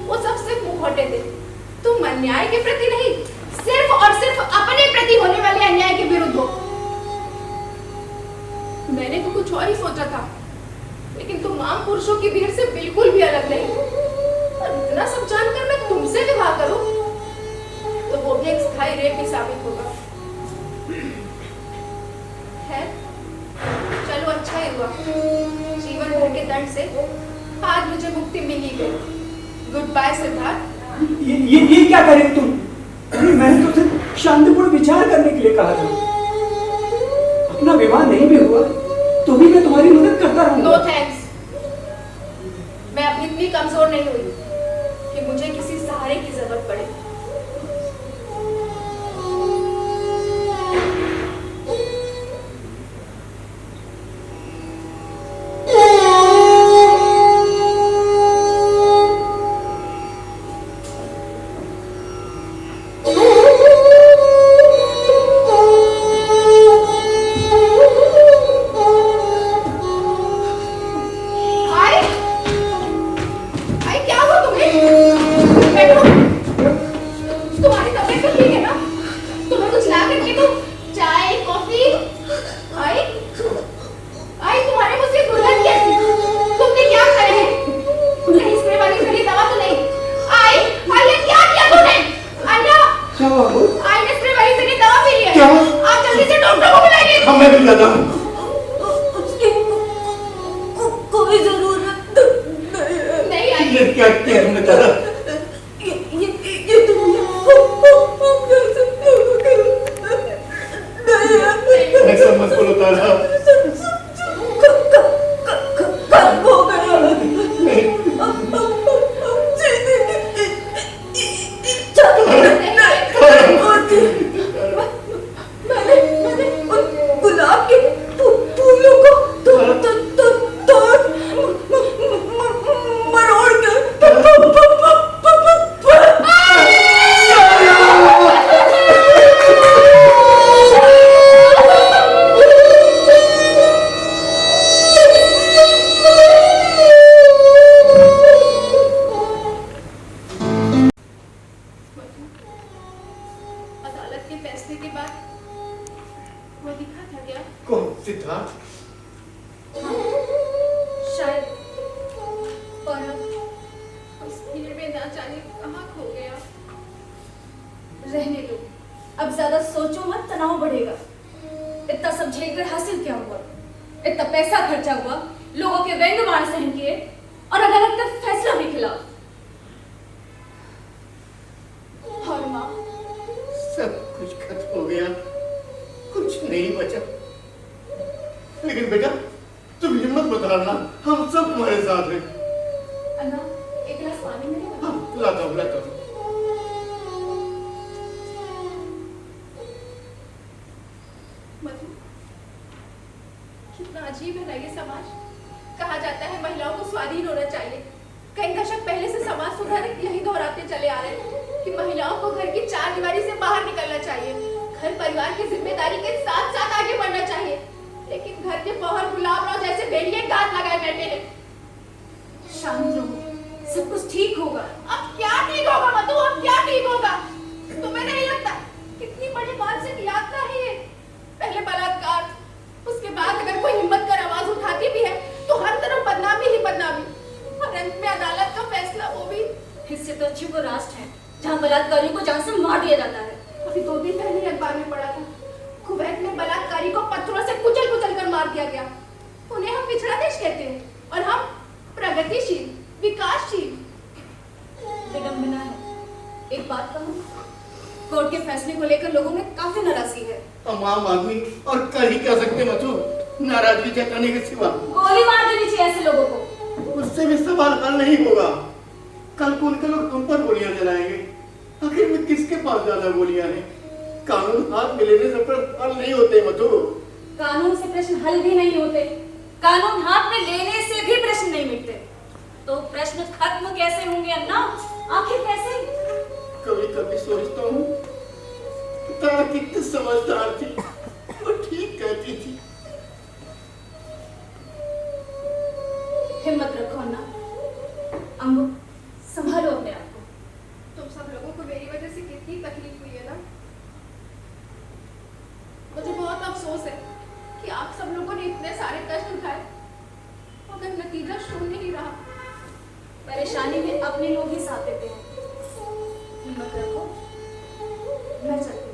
वो सब सिर्फ मुखौटे थे। तुम अन्याय के प्रति नहीं, सिर्फ और सिर्फ अपने प्रति होने वाले अन्याय के विरुद्ध हो। मैंने तो कुछ और ही सोचा था, लेकिन तुम आम पुरुषों की भीड़ से बिल्कुल भी अलग नहीं। और इतना सब जानकर मैं तुमसे विवाह करूं, तो वो भी एक स्थायी रेप ही साबित होगा। है, चलो अच्छा ही हुआ। जीवन भर के दंड से आज मुझे मुक्ति मिल ही गई। Goodbye Siddharth. ये क्या करे तुम? मैंने तो सिर्फ शांतिपूर्ण विचार करने के लिए कहा था। अपना विवाह नहीं भी हुआ तो भी मैं तुम्हारी मदद करता रहूंगा। No thanks. मैं अभी इतनी कमजोर नहीं हुई कि मुझे किसी सहारे की जरूरत पड़े। कि महिलाओं को घर की चार दीवारी से बाहर निकलना चाहिए, घर परिवार की जिम्मेदारी के साथ साथ आगे बढ़ना चाहिए, लेकिन घर के बाहर गुलाब राव जैसे भेड़िए घात लगाए बैठे हैं। शांत रहो, सब कुछ ठीक होगा। अब क्या ठीक होगा मधु, अब क्या ठीक होगा? तुम्हें नहीं लगता कितनी बड़ी मानसिक यात्रा है ये? पहले बलात्कार, उसके बाद अगर कोई हिम्मत कर आवाज उठाती भी है तो हर तरफ बदनामी ही बदनामी, और अंत में अदालत का फैसला वो भी। इससे तो अच्छी वो राष्ट्र है जहाँ बलात्कारियों को जान से मार दिया जाता है। अभी 2 दिन पहले अखबार में पढ़ा था, कुवैत में बलात्कारी को पत्थरों से कुचल कर मार दिया गया। उन्हें हम पिछड़ा देश कहते हैं और हम प्रगतिशील, विकासशील। विडंबना है। एक बात कहूँ, कोर्ट के फैसले को लेकर लोगों में काफी नाराजगी है। तमाम आदमी और कर ही क्या सकते मधु, नाराजगी जताने के सिवा। गोली मार देनी चाहिए ऐसे लोगों को। उससे भी सवाल हल नहीं होगा। कल को उनके लोग तुम पर गोलियां चलाएंगे, आखिर में किसके पास ज्यादा गोलियां हैं? कानून हाथ में लेने से प्रश्न हल नहीं होते मधु। कानून से प्रश्न हल भी नहीं होते, कानून हाथ में लेने से भी प्रश्न नहीं मिटते। तो प्रश्न खत्म कैसे होंगे अन्ना? आखिर कैसे? कभी कभी सोचता हूँ तारा कितनी समझदार थी, वो ठीक कहती थी। हिम्मत रखो अन्ना, अम्बू संभालो अपने आप को। तुम सब लोगों को मेरी वजह से कितनी तकलीफ हुई है ना। मुझे बहुत अफसोस है कि आप सब लोगों ने इतने सारे कष्ट उठाए मगर नतीजा शून्य ही रहा। परेशानी में अपने लोग ही साथ देते हैं। हिम्मत रखो, मैं चलती हूँ।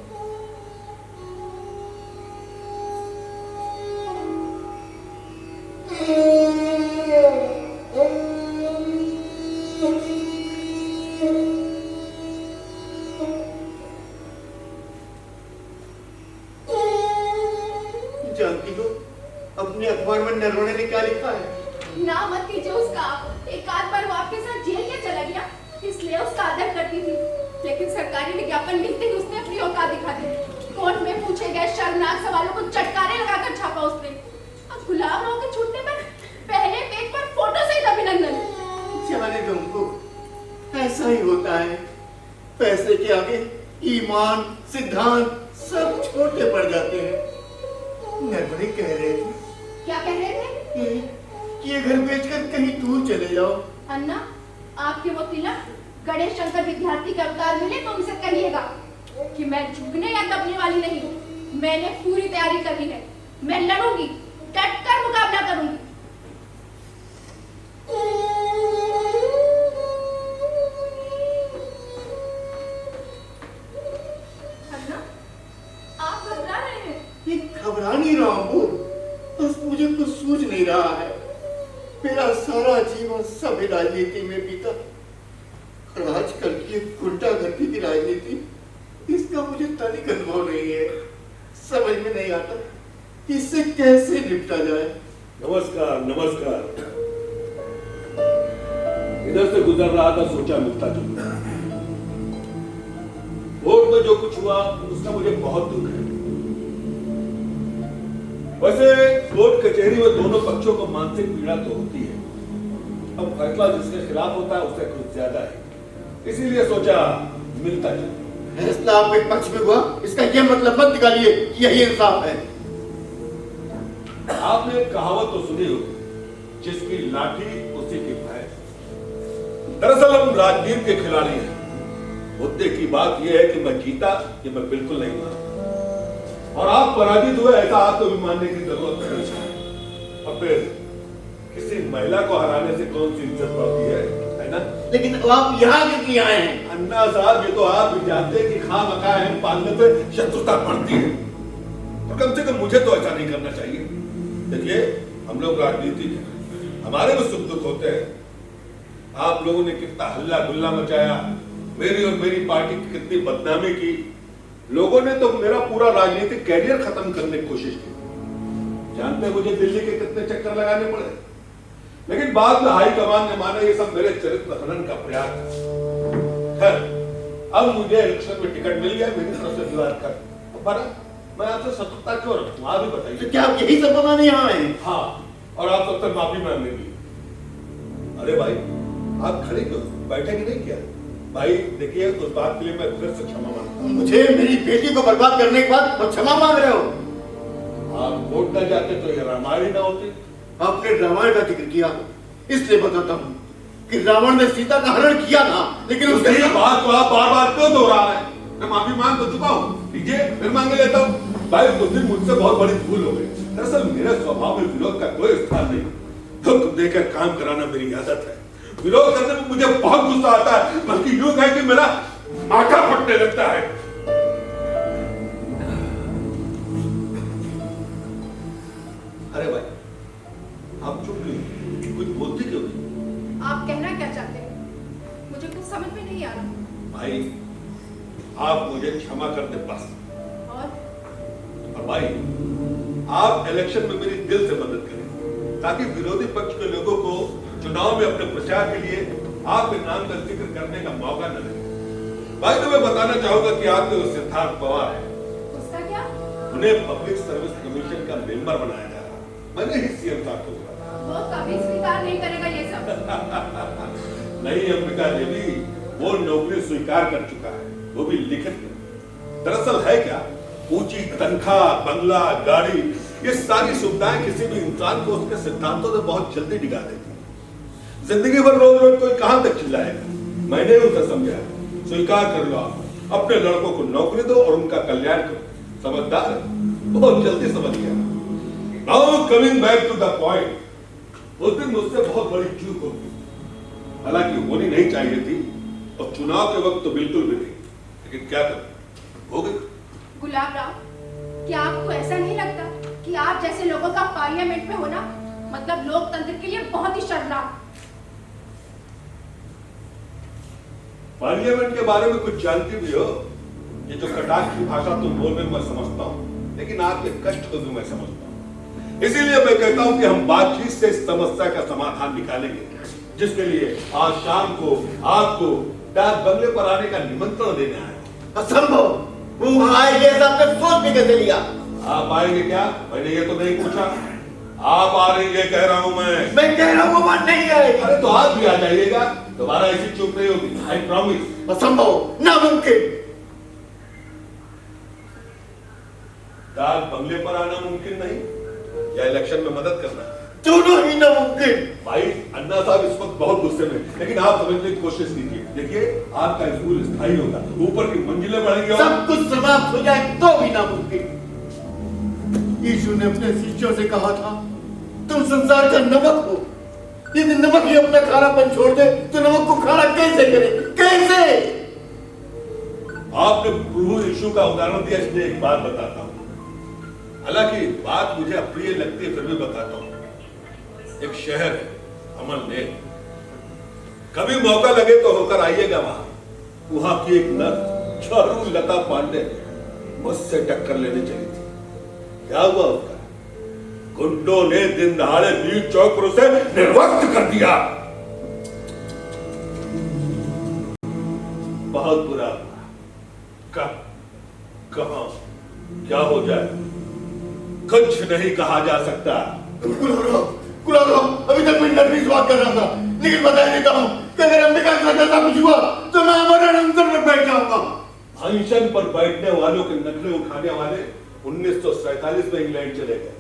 जानती हो अपने अखबार में नरवणे ने क्या लिखा है? ना मत कीजिए उसका। एक आध बार वो आपके साथ जेल में चला गया, इसलिए उसका आदर करती थी, लेकिन सरकारी विज्ञापन लिखते ही उसने अपनी औकात दिखा दी। कोर्ट में पूछे गए शर्मनाक सवालों को चटकारे लगाकर छापा उसने। अब गुलाब राव के छूटने पर पहले पेज पर फोटो सहित अभिनंदन। जाने दो उनको, ऐसा ही होता है। पैसे के आगे ईमान, सिद्धांत सब छोटे पड़ जाते हैं। नरवणे कह रहे थे। क्या कह रहे थे? कि ये घर बेचकर कहीं दूर चले जाओ। अन्ना, आपके वो तिलक गणेश शंकर विद्यार्थी का अवतार मिले तो उनसे कहिएगा कि मैं झुकने या दबने वाली नहीं हूँ। मैंने पूरी तैयारी कर ली है, मैं लड़ूंगी, डटकर मुकाबला करूंगी। अन्ना, आप घबरा रहे हैं? ये घबरा नहीं रहा हूँ, बस मुझे कुछ सूझ नहीं रहा है। मेरा सारा जीवन सब राजनीति में बीता, और आजकल की गुंडागर्दी की राजनीति, इसका मुझे तनिक अनुभव नहीं है। समझ में नहीं आता इससे कैसे निपटा जाए। नमस्कार नमस्कार। इधर से गुजर रहा था, सोचा मिलता जुलता। वोट में जो कुछ हुआ उसका मुझे बहुत दुख है। वैसे कोर्ट कचहरी में दोनों पक्षों को मानसिक पीड़ा तो होती है। अब फैसला जिसके खिलाफ होता है उससे कुछ ज्यादा है, इसीलिए सोचा मिलता जुलता। फैसला आपके पक्ष में हुआ, इसका यह मतलब मत निकालिए कि यही इंसाफ है। आपने कहावत तो सुनी होगी, जिसकी लाठी उसी की भैंस। दरअसल हम राजनीति के खिलाड़ी हैं। मुद्दे की बात यह है कि मैं जीता ये मैं बिल्कुल नहीं मानता, और आप पराजित हुए ऐसा आपको भी मानने की जरूरत नहीं है। और फिर किसी महिला को हराने से कौन सी इज्जत बढ़ती है ना? लेकिन आप यहाँ क्यों नहीं आए हैं? अन्ना साहब, ये तो आप भी जानते हैं कि खामखा अहम पालने से शत्रुता बढ़ती है, और कम से कम मुझे तो ऐसा नहीं करना चाहिए। देखिए, हम लोग राजनीतिक हैं, हमारे भी सुख दुख होते हैं। आप लोगों ने कितना हल्ला गुल्ला मचाया, मेरी और मेरी पार्टी की कितनी बदनामी की। लोगों ने तो मेरा पूरा राजनीतिक कैरियर खत्म करने की कोशिश की। जानते हैं मुझे दिल्ली के कितने चक्कर लगाने पड़े, लेकिन बाद में हाईकमान ने माना ये सब मेरे चरित्र हनन का प्रयास है। अब मुझे इलेक्शन में टिकट मिल गया, मेरी तरफ से विवाद कर बना। मैं आपसे शत्रुता क्यों रखूं, आप भी बताइए। तो क्या आप यही सब बनाने यहाँ आए? हाँ, और आप सबसे माफी मांगने की। अरे भाई, आप खड़े क्यों, बैठे कि नहीं? क्या भाई देखिए, उस बात के लिए मैं फिर से क्षमा मांगता हूँ। मुझे मेरी बेटी को बर्बाद करने के बाद आप क्षमा मांग रहे हो? आप कोर्ट न जाते तो ये रामायण ही ना होती। आपने रामायण का जिक्र किया, इसलिए बताता हूँ कि रावण ने सीता का हरण किया था, लेकिन उसके उसकी बात को आप बार बार क्यों दोहरा रहे हैं? मैं माफी मांग तो चुका हूँ, लीजिए फिर मांग लेता हूँ। भाई उस दिन मुझसे बहुत बड़ी भूल हो गई। दरअसल मेरे स्वभाव में विरोध का कोई स्थान नहीं। दुख देकर काम कराना मेरी आदत है। विरोध करने में मुझे बहुत गुस्सा आता है, बल्कि यूं कहे कि मेरा माथा फटने लगता है। अरे भाई आप चुप क्यों? कुछ बोलती क्यों नहीं? आप कहना क्या चाहते हैं? मुझे कुछ समझ में नहीं आ रहा। भाई आप मुझे क्षमा कर दे बस। और भाई आप इलेक्शन में मेरी दिल से मदद करें, ताकि विरोधी पक्ष के लोगों को चुनाव में अपने प्रचार के लिए आपके नाम का जिक्र करने का मौका न लगे। भाई तो मैं बताना चाहूंगा कि आपके उस सिद्धार्थ पवार है, उसका क्या? उन्हें पब्लिक सर्विस कमीशन का मेंबर बनाया जा रहा। मैंने ही सीएम साहब को बोला। वो कभी स्वीकार नहीं करेगा ये सब। नहीं अंबिका देवी, वो नौकरी स्वीकार कर चुका है, वो भी लिखित में। दरअसल है क्या, ऊंची तनख्वाह, बंगला, गाड़ी, ये सारी सुविधाएं किसी भी इंसान को उसके सिद्धांतों से बहुत जल्दी डिगा देती है। जिंदगी भर रोज रोज कोई कहां तक चिल्लाएगा। मैंने उसे समझाया, स्वीकार कर लो, आप अपने लड़कों को नौकरी दो और उनका कल्याण करो। समझदार है, बहुत जल्दी समझ गया। Now coming back to the point, उस दिन मुझसे बहुत बड़ी चूक हो गई। हालांकि होनी नहीं चाहिए थी, और चुनाव के वक्त तो बिल्कुल भी नहीं, लेकिन क्या करें, हो गई। गुलाब राव, क्या आपको ऐसा नहीं लगता कि आप जैसे लोगों का पार्लियामेंट में होना मतलब लोकतंत्र के लिए बहुत ही शर्मनाक? पार्लियामेंट के बारे में कुछ जानती भी हो? ये जो कटाक्ष की भाषा तुम बोल रहे हो मैं समझता हूँ, लेकिन आपके कष्ट को भी मैं समझता हूँ। इसीलिए मैं कहता हूँ कि हम बातचीत से इस समस्या का समाधान निकालेंगे, जिसके लिए आज शाम को आपको डाक बंगले पर आने का निमंत्रण देने आया। असंभव, वो आएंगे आपने सोच भी कैसे लिया? आप आएंगे क्या? मैंने ये तो नहीं पूछा। आप आ रही है कह रहा हूं मैं कह रहा हूँ वो बात नहीं आएगी। अरे तो आप भी आ जाइएगा, दोबारा ऐसी चूक नहीं होगी, आई प्रॉमिस। असंभव, नामुमकिन। डाक बंगले पर आना मुमकिन नहीं, या इलेक्शन में मदद करना? दोनों ही नामुमकिन। भाई अन्ना साहब इस वक्त बहुत गुस्से में, लेकिन आप समझने की कोशिश कीजिए। देखिए आपका स्कूल स्थायी होगा, ऊपर की मंजिलें बढ़ेंगी और सब कुछ समाप्त हो जाए तो भी नामुमकिन। यीशु ने अपने शिष्यों से कहा था, तुम संसार का नमक हो। यदि नमक ही अपना खारापन छोड़ दे तो नमक को खारा कैसे करे? कैसे? आपने प्रभु यीशु का उदाहरण दिया, इसलिए एक बात बताता हूँ। हालांकि बात मुझे अप्रिय लगती है, फिर भी बताता हूँ। एक शहर है अमलनेर, कभी मौका लगे तो होकर आइएगा वहां। वहां की एक नर्स चारुलता पांडे मुझसे टक्कर लेने चली थी। क्या हुआ उसका? गुंडों ने दिन दहाड़े बीच चौक पर उसे निर्वस्त कर दिया। बहुत बुरा हुआ। कब, कहां, क्या हो जाए कुछ नहीं कहा जा सकता। अभी तक मैं नर्वस बात कर रहा था, लेकिन बता देता हूँ कि अगर अंबिका के साथ ऐसा कुछ हुआ तो मैं हमारे अनशन पर बैठ जाऊंगा। अनशन पर बैठने वालों के नखरे उठाने वाले 1947 में इंग्लैंड चले गए।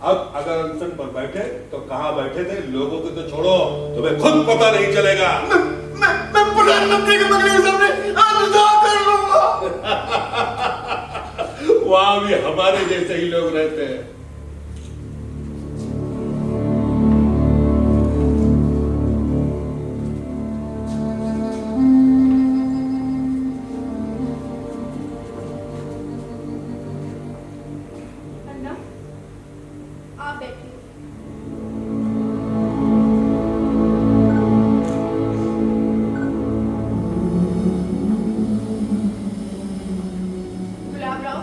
अब अगर अनशन पर बैठे तो कहां बैठे थे? लोगों को तो छोड़ो, तुम्हें खुद पता नहीं चलेगा। मैं प्रधानमंत्री के बंगले के सामने आंदोलन कर लूंगा। वहां भी हमारे जैसे ही लोग रहते हैं। आप बैठिए। गुलाब राव,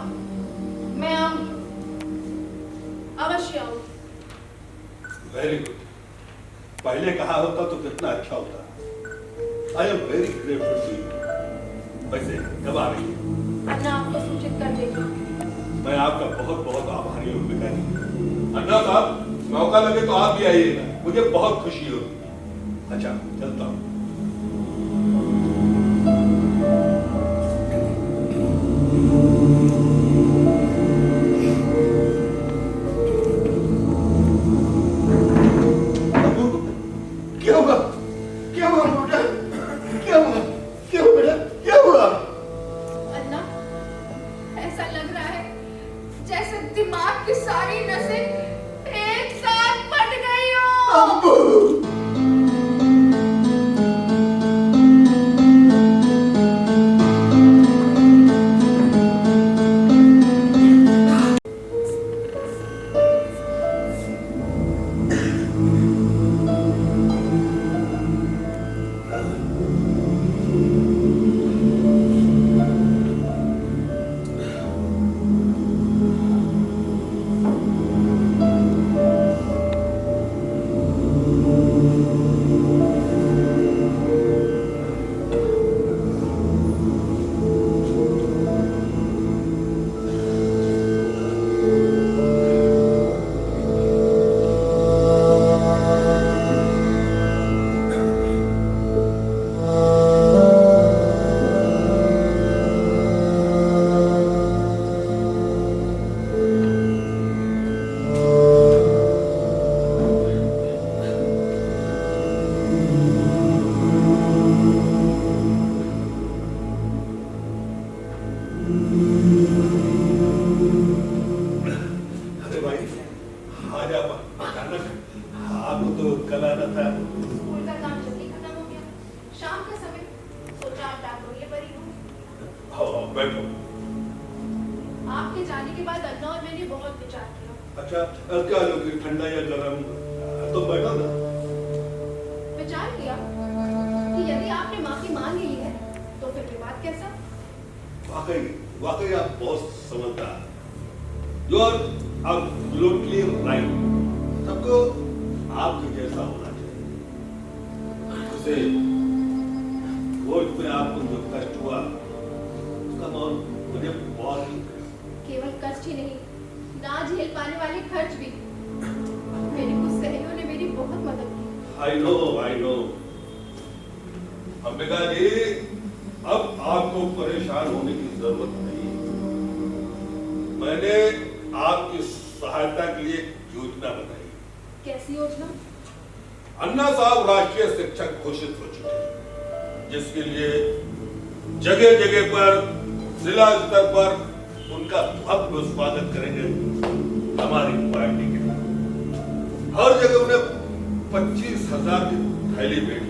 मैं आऊंगी, अवश्य आऊंगी। Very good. पहले कहा होता तो कितना अच्छा होता। I am very grateful to you. वैसे कब आ रही है? अन्ना आपको सूचित कर देगी। मैं आपका बहुत बहुत आभारी हूँ पिता जी। अन्ना साहब, मौका लगे तो आप भी आइएगा, मुझे बहुत खुशी होगी। अच्छा चलता हूँ। अरे भाई आज आप अचानक आपको तो कल आना था। स्कूल का काम जल्दी खत्म हो गया, शाम का समय, सोचा आप डाकोरिया पर ही हो। हाँ बैठो। आपके जाने के बाद अन्ना और मैंने बहुत विचार किया। अच्छा क्या लोगे, ठंडा या गरम? तो बैठो ना। विचार किया कि यदि आपने माफी मांग ली है तो फिर विवाद कैसा? वाकई वाकई आप बहुत समझदार। You are absolutely right. सबको आपके जैसा होना चाहिए। जैसे कोर्ट में आपको जो कष्ट हुआ उसका मुझे बहुत ही केवल कष्ट ही नहीं, ना झेल पाने वाले खर्च भी। मेरी कुछ सहेलियों ने मेरी बहुत मदद की। I know. अंबिका जी, अब आपको परेशान होने की जरूरत नहीं। मैंने आपकी सहायता के लिए एक योजना बनाई। कैसी योजना? अन्ना साहब राष्ट्रीय शिक्षक घोषित हो चुके हैं, जिसके लिए जगह जगह पर जिला स्तर पर उनका भव्य स्वागत करेंगे हमारी पार्टी के। हर जगह उन्हें 25,000 की थैली भेंट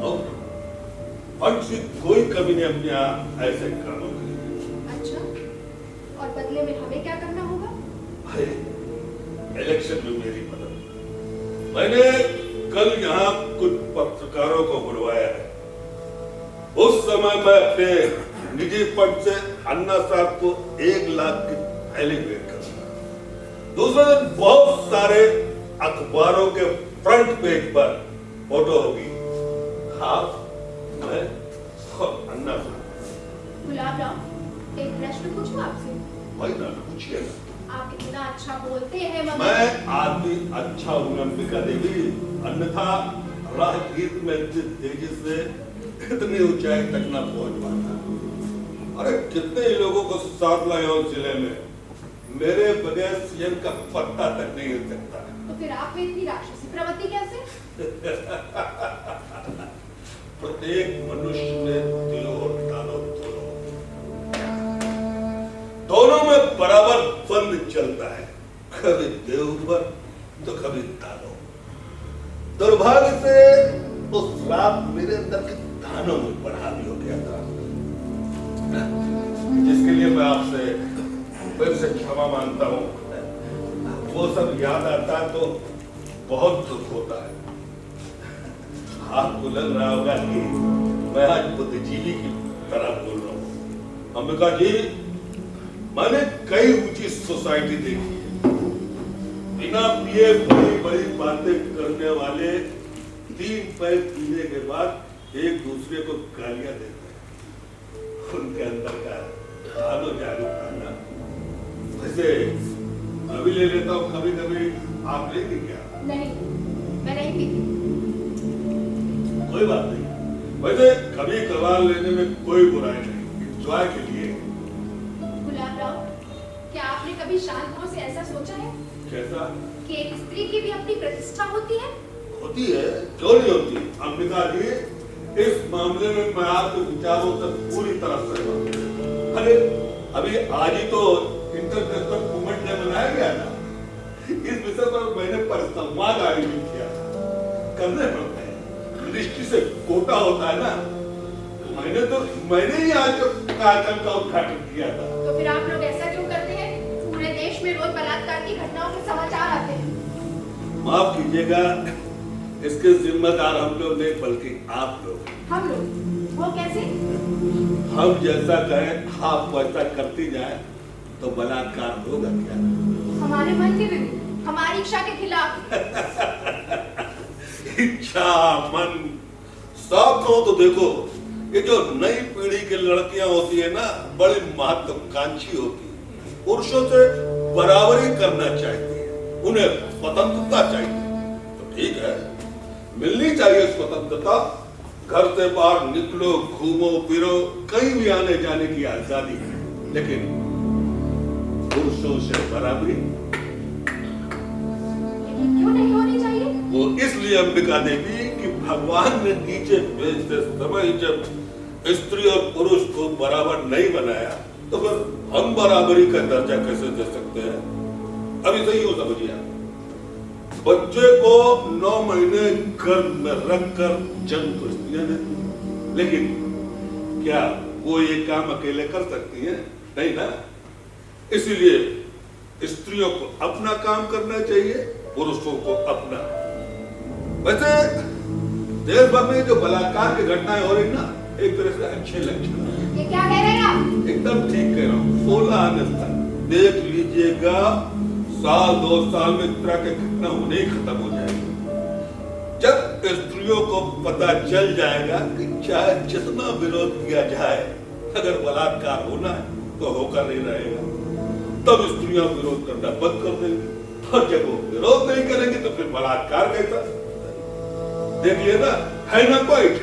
और फंड की कोई कमी नहीं अपने यहाँ ऐसे कामों के लिए। अच्छा, और बदले में हमें क्या करना होगा? अरे इलेक्शन में मेरी मदद। मैंने कल यहाँ कुछ पत्रकारों को बुलवाया है। उस समय मैं अपने निजी फंड से अन्ना साहब को 1 लाख की थैली भेंट करूंगा। दूसरे दिन बहुत सारे अखबारों के फ्रंट पेज पर फोटो होगी, आप, मैं और अन्ना साहब। गुलाब राव, एक प्रश्न पूछूं आपसे? भाई ना पूछिए ना। आप इतना अच्छा बोलते हैं मगर मैं आदमी अच्छा हूं अंबिका देवी, अन्यथा राजनीति में इतनी तेजी से इतनी ऊंचाई तक न पहुंच पाता। अरे कितने ही लोगों को साथ लाए और जिले में मेरे बगैर सीएम का पत्ता तक नहीं हिल सकता। तो फिर आप में इतनी राक्षसी प्रवृत्ति कैसे? प्रत्येक मनुष्य में दिलो और दानो दोनों में बराबर द्वंद चलता है, कभी देव पर तो कभी दानव। दुर्भाग्य से उस श्राप मेरे अंदर के दानों में बढ़ा भी हो गया था, जिसके लिए मैं आपसे फिर से क्षमा मांगता हूँ। वो सब याद आता तो बहुत दुख होता है। आपको लग रहा होगा कि मैं आज बुद्धिजीवी की तरह बोल रहा हूँ। अंबिका जी, मैंने कई ऊंची सोसाइटी देखी है। बिना पिए बड़ी बड़ी बातें करने वाले 3 पैक पीने के बाद एक दूसरे को गालियां देते हैं। उनके अंदर का आलो जागरूक करना। वैसे अभी ले लेता हूँ, कभी कभी आप लेंगे क्या? नहीं, मैं नहीं पीती। कोई बात नहीं, वैसे कभी कभार लेने में कोई बुराई नहीं, एंजॉय के लिए। गुलाब राव, क्या आपने कभी शांत भाव से ऐसा सोचा है कैसा? कि एक स्त्री की भी अपनी प्रतिष्ठा होती है? होती है, क्यों नहीं होती? अंबिका जी, इस मामले में मैं आपके विचारों से पूरी तरह सहमत हूं। अरे अभी आज ही तो इंटरनेशनल वुमेन डे मनाया गया था। इस विषय पर मैंने संवाद आयोजित किया था। करने पड़ते हैं, दृष्टि से कोटा होता है ना। मैंने ही आज कार्यक्रम का उद्घाटन किया था। तो फिर आप लोग ऐसा क्यों करते हैं? पूरे देश में रोज बलात्कार की घटनाओं के समाचार आते हैं। माफ कीजिएगा, इसके जिम्मेदार हम लोग नहीं बल्कि आप लोग। हम लोग? वो कैसे? हम जैसा कहें आप वैसा करती जाए तो बलात्कार होगा क्या? हमारे मन के विरुद्ध, हमारी इच्छा के खिलाफ। इच्छा मन सब कहो तो देखो, ये जो नई पीढ़ी की लड़कियां होती है ना, बड़ी महत्वाकांक्षी होती है, पुरुषों से बराबरी करना चाहती है, उन्हें स्वतंत्रता चाहिए। तो ठीक है, मिलनी चाहिए स्वतंत्रता। घर से बाहर निकलो, घूमो फिरो, कहीं भी आने जाने की आजादी है, लेकिन पुरुषों से बराबरी क्यों नहीं होनी चाहिए? वो इसलिए अंबिका देवी कि भगवान ने नीचे भेजते समय जब स्त्री और पुरुष को बराबर नहीं बनाया, तो फिर हम बराबरी का दर्जा कैसे दे सकते हैं? अभी सही हो समझिए, बच्चे को 9 महीने गर्भ में रखकर जन्म तो स्त्रियां देती, लेकिन क्या वो ये काम अकेले कर सकती हैं? नहीं ना। इसीलिए स्त्रियों को अपना काम करना चाहिए, पुरुषों को अपना। वैसे देश भर में जो बलात्कार की घटनाएं हो रही ना, एक तरह से अच्छे लक्षण हैं। ये क्या कह रहे हैं आप? एकदम ठीक कह रहा हूँ। 16 अगस्त तक देख लीजिएगा, साल 2 साल में इस तरह की घटना होने ही खत्म हो जाएगी। जब स्त्रियों को पता चल जाएगा कि चाहे जितना विरोध किया जाए, अगर बलात्कार होना है तो होकर नहीं रहेगा, तब स्त्रियां विरोध करना बंद कर देंगी। और जब वो विरोध नहीं करेंगे तो फिर बलात्कार कैसा? देखिए ना, है ना पॉइंट?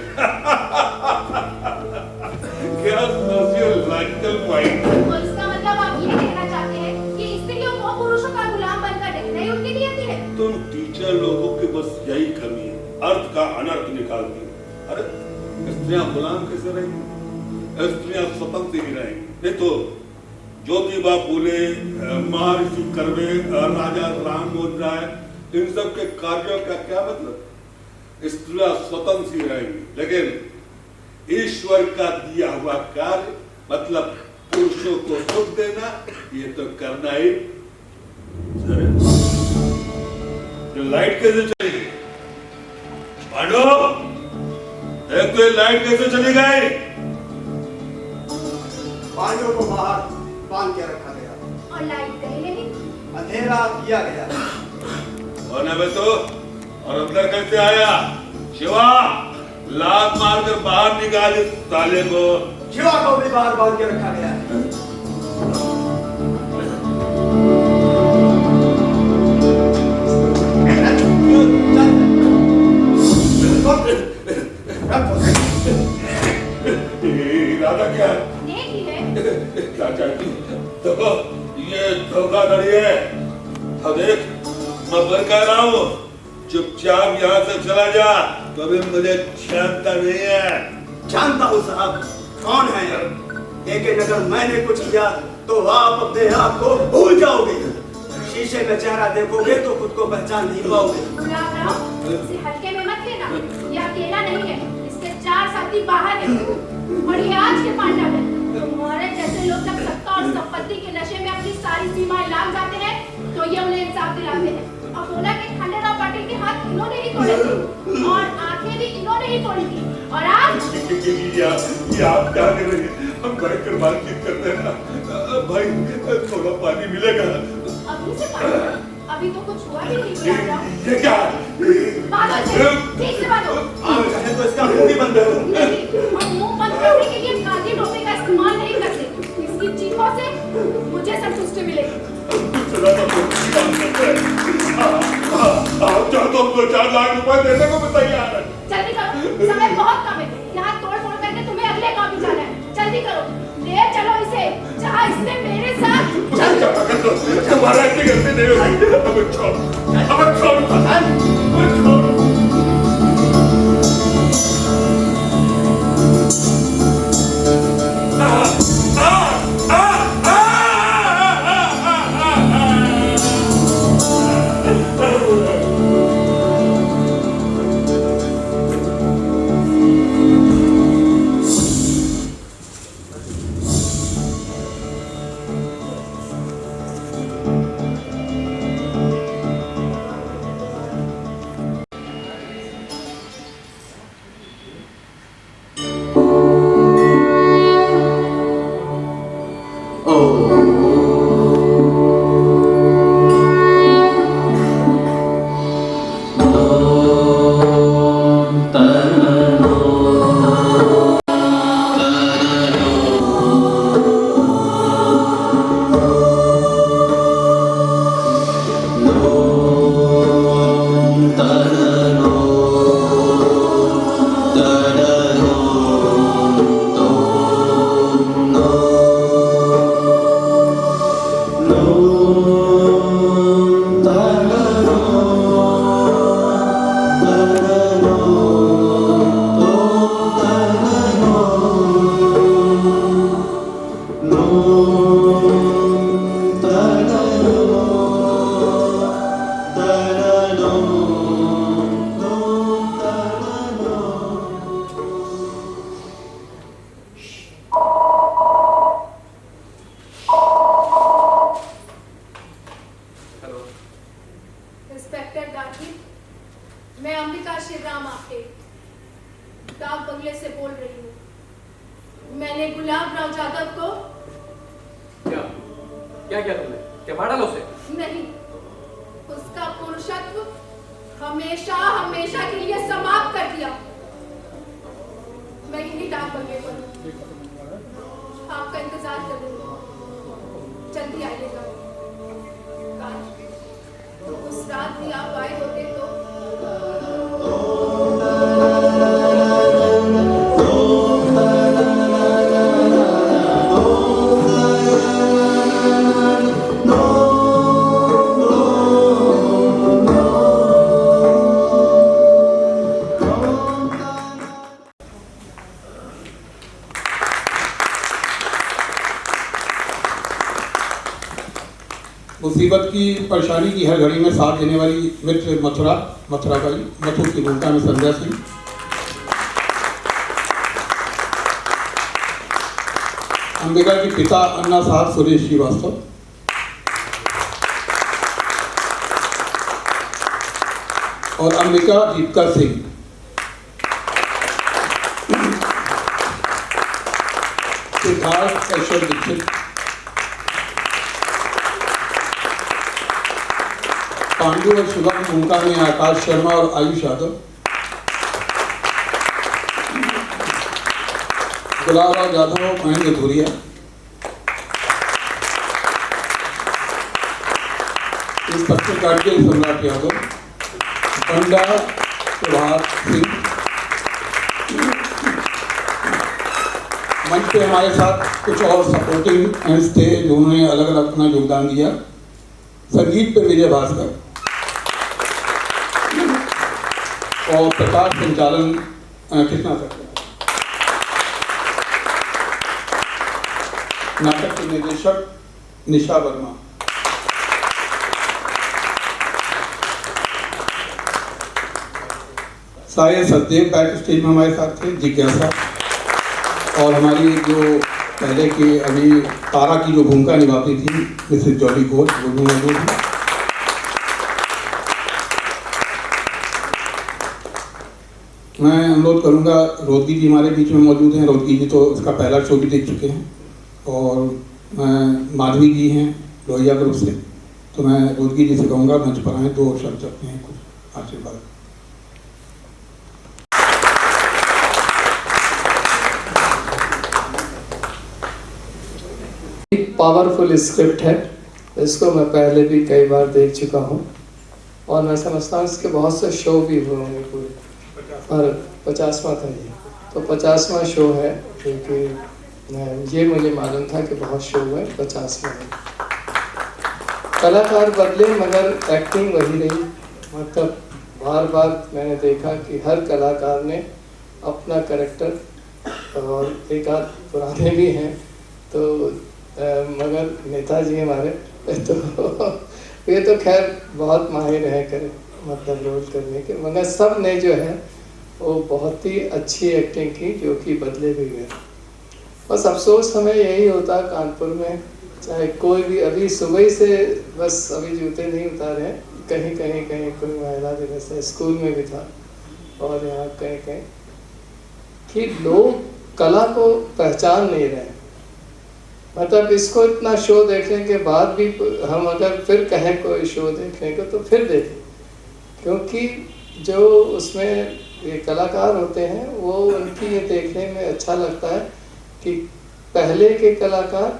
क्या लॉजिकल पॉइंट? तो इसका मतलब आप ये कहना चाहते हैं कि स्त्रियों को पुरुषों का गुलाम बनकर रहना ही उनकी नियति है? तुम टीचर लोगों की बस यही कमी है, अर्थ का अनर्थ निकालती है। अरे स्त्रियां गुलाम कैसे रहेंगी? स्त्रियां स्वतंत्र ही रहेंगी। नहीं तो ज्योतिबा फूले, महर्षि कर्वे, राजा राम मोहन राय, इन सब के कार्यों का क्या मतलब? स्त्रियां स्वतंत्र ही रहेंगी, लेकिन ईश्वर का दिया हुआ कार्य मतलब पुरुषों को सुख देना, ये तो करना ही। ये लाइट कैसे चलेगी? पांडव, देख तो ये लाइट कैसे चली गई? पांडव को बाहर बांध के रखा गया और लाइट कहीं नहीं? अंधेरा किया गया। कौन है बे तू? और अंदर कैसे आया? शिवा, लात मारकर बाहर निकाल इस ताले को। शिवा को भी बाहर बांध के रखा गया है। इरादा क्या है? नेक ही है। क्या चाहती? तो ये धोखाधड़ी है। अब देख, मैं फिर कह रहा हूँ, चुपचाप यहाँ से चला जा, कभी मुझे जानता नहीं है। जानता हूँ साहब, कौन है ये? लेकिन अगर मैंने कुछ किया तो आप अपने आप को भूल जाओगे। शीशे में चेहरा देखोगे तो खुद को पहचान नहीं पाओगे। गुलाब राव, इसे हल्के में मत लेना। ये अकेला नहीं है, इसके 4 साथी बाहर हैं। और ये आज के पांडव हैं। तुम्हारे जैसे लोग जब सत्ता और संपत्ति के नशे में अपनी सारी सीमाएं लांघ जाते हैं, तो ये उन्हें इंसाफ दिलाते हैं। अकोला के खंडेराव पाटिल के हाथ इन्होंने ही तोड़े थे और आंखें भी इन्होंने ही तोड़ी थी। और आज ये आप क्या कर रही हैं? हम बैठकर बातचीत करते हैं ना। भाई थोड़ा पानी मिलेगा? अभी से पानी? अभी तो कुछ हुआ भी नहीं। गुलाब राव, ये क्या? बात अच्छे, ठीक से बात हो। आप चाहे तो इसका मुंह भी बंद करो। नहीं, हम मुंह बंद करने के लिए काजी टोपी का इस्तेमाल नहीं करते। इसकी चीखों से मुझे संतुष्टि मिलेगी। आप चाहो तो हमको 4 लाख रुपए देने को भी तैयार है। जल्दी करो, समय बहुत कम है। यहाँ तोड़-फोड़ करके तुम्हें अगले गांव भी जाना है। जल्दी करो, ले चलो इसे, जहाँ इसने मेरे साथ। तुम्हारा इतनी गलती नहीं होगी। अब छोड़, इंस्पेक्टर गांधी, मैं अंबिका श्रीराम आपके डाक बंगले से बोल रही हूँ। मैंने गुलाब राव यादव को क्या क्या किया तुमने? क्या मारा उसे? नहीं, उसका पुरुषत्व हमेशा हमेशा के लिए समाप्त कर दिया। मैं यही डाक बंगले पर आपका इंतजार कर रही हूँ, जल्दी आइएगा। काश तो उस रात भी आप आए होते तो। मुसीबत की परेशानी की हर घड़ी में साथ देने वाली मित्र मथुरा बाई, मथुर की भूमिका में संध्या सिंह, अंबिका के पिता अन्ना साहब सुरेश श्रीवास्तव, और अंबिका दीपिका सिंह। सिद्धार्थ ऐश्वर्य दीक्षित, पांडु और शिवम भूमिका में आकाश शर्मा और आयुष यादव, गुलाब राव यादव और महेंद्र धुरिया, इंस्पेक्टर गार्जियन सम्राट यादव, बंडा प्रभात सिंह। मंच पे हमारे साथ कुछ और सपोर्टिंग एंड्स थे जिन्होंने अलग अलग अपना योगदान दिया। संगीत पे विजय भास्कर और प्रकाश संचालन कृष्णा सर, नाटक के निर्देशक निशा वर्मा। साये सचदेव बैक स्टेज में हमारे साथ थे, जिज्ञासा, और हमारी जो पहले की अभी तारा की जो भूमिका निभाती थी मिसेस जॉली घोष, वो भी मौजूद है। मैं अनुरोध करूंगा, रोदगी जी हमारे बीच में मौजूद हैं। रोदगी जी तो इसका पहला शो भी देख चुके हैं, और माधवी जी हैं लोहिया ग्रुप से, तो मैं रोदगी जी से कहूँगा मंच पर आए, दो शब्द अपने हैं, कुछ आशीर्वाद। पावरफुल स्क्रिप्ट है, इसको मैं पहले भी कई बार देख चुका हूँ, और मैं समझता हूँ इसके बहुत से शो भी हुए होंगे पूरे, और 50वां था ये, तो 50वां शो है, क्योंकि ये मुझे मालूम था कि बहुत शो हुए, 50वां है। कलाकार बदले मगर एक्टिंग वही रही। मतलब बार बार मैंने देखा कि हर कलाकार ने अपना कैरेक्टर, और एक आध पुराने भी हैं, तो मगर नेताजी हमारे तो ये तो खैर बहुत माहिर है मतलब रोल करने के, मगर सब ने जो है वो बहुत ही अच्छी एक्टिंग की, जो कि बदले भी गए। बस अफसोस हमें यही होता कानपुर में, चाहे कोई भी, अभी सुबह से बस अभी जूते नहीं उतारे हैं, कहीं कहीं कहीं कोई महिला दिवस है, स्कूल में भी था, और यहाँ कहीं कहीं, कि लोग कला को पहचान नहीं रहे। मतलब इसको इतना शो देखने के बाद भी हम अगर फिर कहें कोई शो देखने को, तो फिर देखें, क्योंकि जो उसमें ये कलाकार होते हैं वो उनकी ये देखने में अच्छा लगता है कि पहले के कलाकार,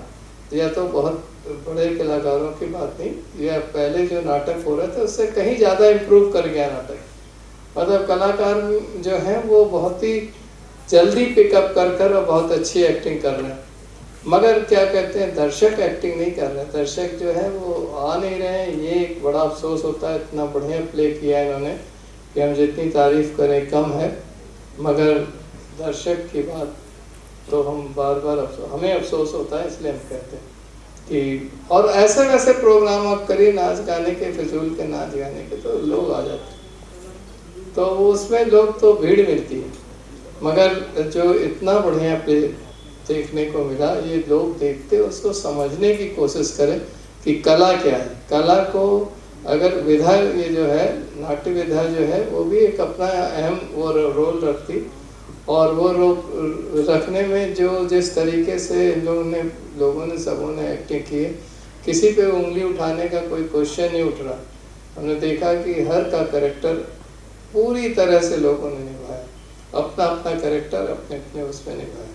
या तो बहुत बड़े कलाकारों की बात नहीं, या पहले जो नाटक हो रहे थे उससे कहीं ज़्यादा इम्प्रूव कर गया नाटक। मतलब कलाकार जो हैं वो बहुत ही जल्दी पिकअप कर और बहुत अच्छी एक्टिंग कर रहे हैं, मगर क्या कहते हैं, दर्शक एक्टिंग नहीं कर रहे। दर्शक जो है वो आ नहीं रहे हैं, ये एक बड़ा अफसोस होता है। इतना बढ़िया प्ले किया है इन्होंने कि हम जितनी तारीफ करें कम है, मगर दर्शक की बात तो हम बार बार हमें अफसोस होता है, इसलिए हम कहते हैं कि, और ऐसे वैसे प्रोग्राम आप करिए नाच गाने के, फिजूल के नाच गाने के, तो लोग आ जाते हैं, तो उसमें लोग तो भीड़ मिलती है। मगर जो इतना बढ़िया प्ले देखने को मिला, ये लोग देखते उसको समझने की कोशिश करें कि कला क्या है। कला को अगर विधा ये जो है नाट्य विधा जो है वो भी एक अपना अहम वो रोल रखती, और वो रखने में जो जिस तरीके से लोगों ने सबों ने एक्टिंग की है, किसी पे उंगली उठाने का कोई क्वेश्चन नहीं उठ रहा। हमने देखा कि हर का कैरेक्टर पूरी तरह से लोगों ने निभाया, अपना अपना कैरेक्टर अपने अपने उसमें निभाया।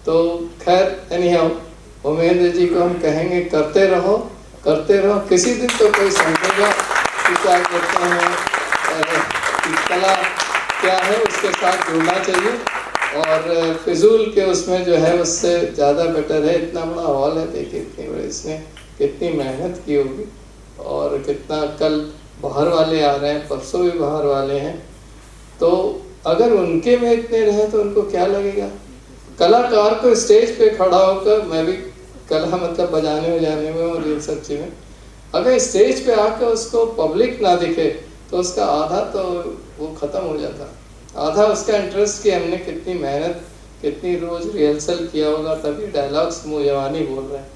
तो खैर एनी हाउ उमेंद्र जी को हम कहेंगे करते रहो करते रहो, किसी दिन तो कोई समझेगा कि क्या कहते हैं कि कला क्या है, उसके साथ जुड़ना चाहिए। और फिजूल के उसमें जो है उससे ज़्यादा बेटर है। इतना बड़ा हॉल है, देखिए इतनी बड़ी इसने कितनी मेहनत की होगी, और कितना कल बाहर वाले आ रहे हैं, परसों भी बाहर वाले हैं, तो अगर उनके में इतने रहे तो उनको क्या लगेगा। कलाकार को स्टेज पे खड़ा होकर, मैं भी कला मतलब बजाने बजाने में और इन सब चीज़ें, अगर स्टेज पे आकर उसको पब्लिक ना दिखे तो उसका आधा तो वो ख़त्म हो जाता, आधा उसका इंटरेस्ट कि हमने कितनी मेहनत कितनी रोज़ रिहर्सल किया होगा तभी डायलॉग्स मुँह जवानी बोल रहे हैं।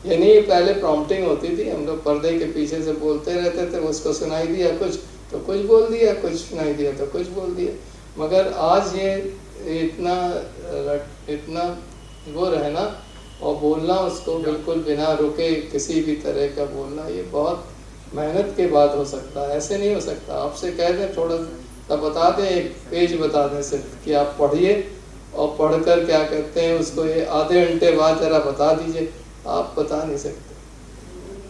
ये नहीं पहले प्रॉम्प्टिंग होती थी, हम लोग पर्दे के पीछे से बोलते रहते थे, उसको सुनाई दिया कुछ तो कुछ बोल दिया, कुछ सुनाई दिया तो कुछ बोल दिया। मगर आज ये इतना वो रहना और बोलना, उसको बिल्कुल बिना रुके किसी भी तरह का बोलना, ये बहुत मेहनत के बाद हो सकता है, ऐसे नहीं हो सकता। आपसे कह दें थोड़ा सा बता दें, एक पेज बता दें सिर्फ कि आप पढ़िए और पढ़कर क्या कहते हैं उसको ये आधे घंटे बाद ज़रा बता दीजिए, आप बता नहीं सकते।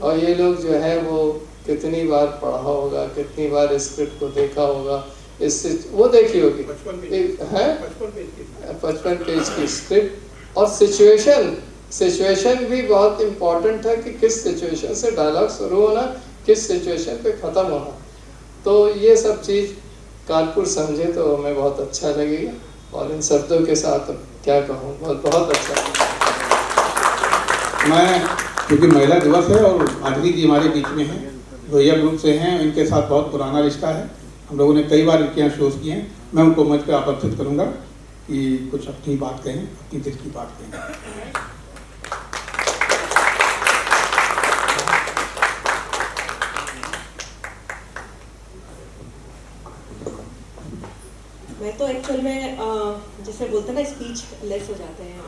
और ये लोग जो है वो कितनी बार पढ़ा होगा, कितनी बार स्क्रिप्ट को देखा होगा, इससे वो देखी होगी 55 पेज की स्क्रिप्ट। और सिचुएशन भी बहुत इम्पोर्टेंट है कि किस सिचुएशन से डायलॉग शुरू होना, किस सिचुएशन पे ख़त्म होना। तो ये सब चीज़ कानपुर समझे तो हमें बहुत अच्छा लगेगा। और इन शब्दों के साथ क्या कहूँ, बहुत बहुत अच्छा। मैं क्योंकि महिला दिवस है और माधवी जी हमारे बीच में हैं, लोहिया ग्रुप से हैं, इनके साथ बहुत पुराना रिश्ता है, हम लोगों ने कई बार इनके यहाँ शोज किए हैं। मैं उनको मंच पर आमंत्रित करूँगा कि कुछ अपनी बात कहें, अपनी दिल की बात कहें। मैं तो एक्चुअल में जैसे बोलते हैं ना स्पीच लेस हो जाते हैं।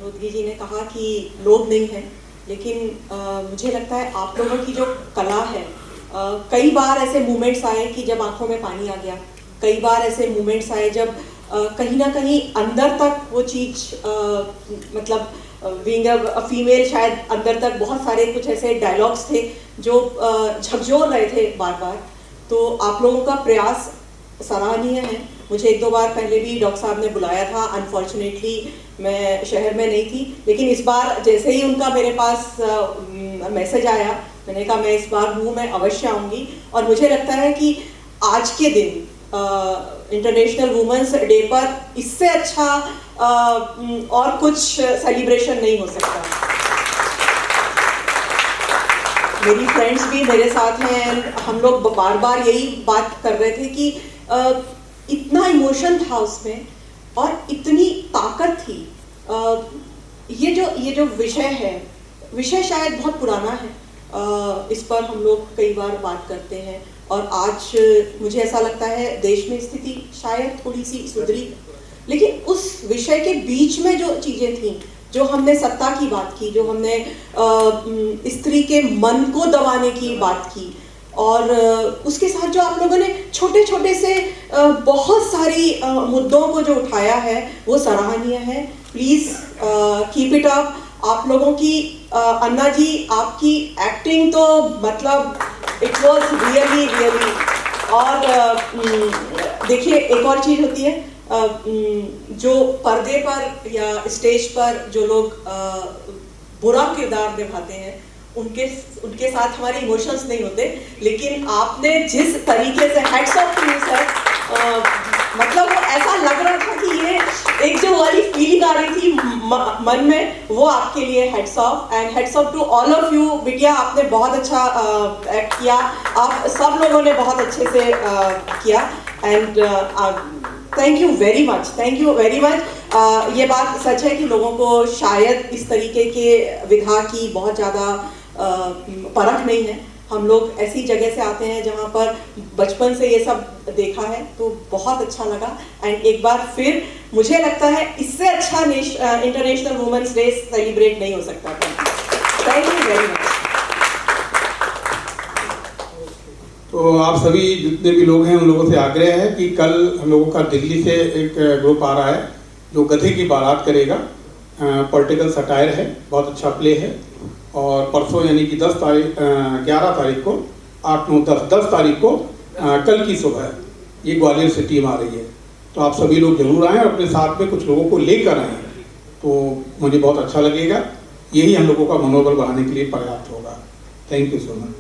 रोदगी जी ने कहा कि लोग नहीं है, लेकिन मुझे लगता है आप लोगों की जो कला है, कई बार ऐसे मोमेंट्स आए कि जब आंखों में पानी आ गया, कई बार ऐसे मोमेंट्स आए जब कहीं ना कहीं अंदर तक वो चीज़ मतलब बीइंग अ फीमेल शायद अंदर तक बहुत सारे कुछ ऐसे डायलॉग्स थे जो झकझोर रहे थे बार बार। तो आप लोगों का प्रयास सराहनीय है। मुझे एक दो बार पहले भी डॉक्टर साहब ने बुलाया था, अनफॉर्चुनेटली मैं शहर में नहीं थी, लेकिन इस बार जैसे ही उनका मेरे पास मैसेज आया, मैंने कहा मैं इस बार हूँ, मैं अवश्य आऊँगी। और मुझे लगता है कि आज के दिन इंटरनेशनल वुमेंस डे पर इससे अच्छा और कुछ सेलिब्रेशन नहीं हो सकता। मेरी फ्रेंड्स भी मेरे साथ हैं, हम लोग बार बार यही बात कर रहे थे कि इतना इमोशन था उसमें और इतनी ताकत थी। ये जो विषय है, विषय शायद बहुत पुराना है, इस पर हम लोग कई बार बात करते हैं और आज मुझे ऐसा लगता है देश में स्थिति शायद थोड़ी सी सुधरी, लेकिन उस विषय के बीच में जो चीज़ें थी, जो हमने सत्ता की बात की, जो हमने स्त्री के मन को दबाने की बात की, और उसके साथ जो आप लोगों ने छोटे छोटे से बहुत सारी मुद्दों को जो उठाया है वो सराहनीय है। Please keep it up. आप लोगों की अन्ना जी, आपकी एक्टिंग तो मतलब इट वाज रियली रियली। और देखिए एक और चीज़ होती है, जो पर्दे पर या स्टेज पर जो लोग बुरा किरदार निभाते हैं उनके साथ हमारे इमोशंस नहीं होते, लेकिन आपने जिस तरीके से heads off to you sir, मतलब वो ऐसा लग रहा था कि ये एक जो वाली फीलिंग आ रही थी मन में, वो आपके लिए heads off. And heads off to all of you. बिटिया आपने बहुत अच्छा एक्ट किया, आप सब लोगों ने बहुत अच्छे से किया, and thank you very much, thank you very much. ये बात सच है कि लोगों को शायद इस तरीके के विधा की बहुत ज़्यादा परख नहीं है, हम लोग ऐसी जगह से आते हैं जहाँ पर बचपन से ये सब देखा है, तो बहुत अच्छा लगा। एंड एक बार फिर मुझे लगता है इससे अच्छा इंटरनेशनल वुमेन्स डे सेलिब्रेट नहीं हो सकता। Thank you very much. तो आप सभी जितने भी लोग हैं उन लोगों से आग्रह है कि कल हम लोगों का दिल्ली से एक ग्रुप आ रहा है जो गधे की बारात करेगा। पॉलिटिकल सटायर है, बहुत अच्छा प्ले है। और परसों यानी कि 11 तारीख को 8, 9, 10 तारीख को कल की सुबह ये ग्वालियर से टीम आ रही है। तो आप सभी लोग जरूर आएँ और अपने साथ में कुछ लोगों को लेकर आएँ, तो मुझे बहुत अच्छा लगेगा। यही हम लोगों का मनोबल बढ़ाने के लिए पर्याप्त होगा। Thank you so much.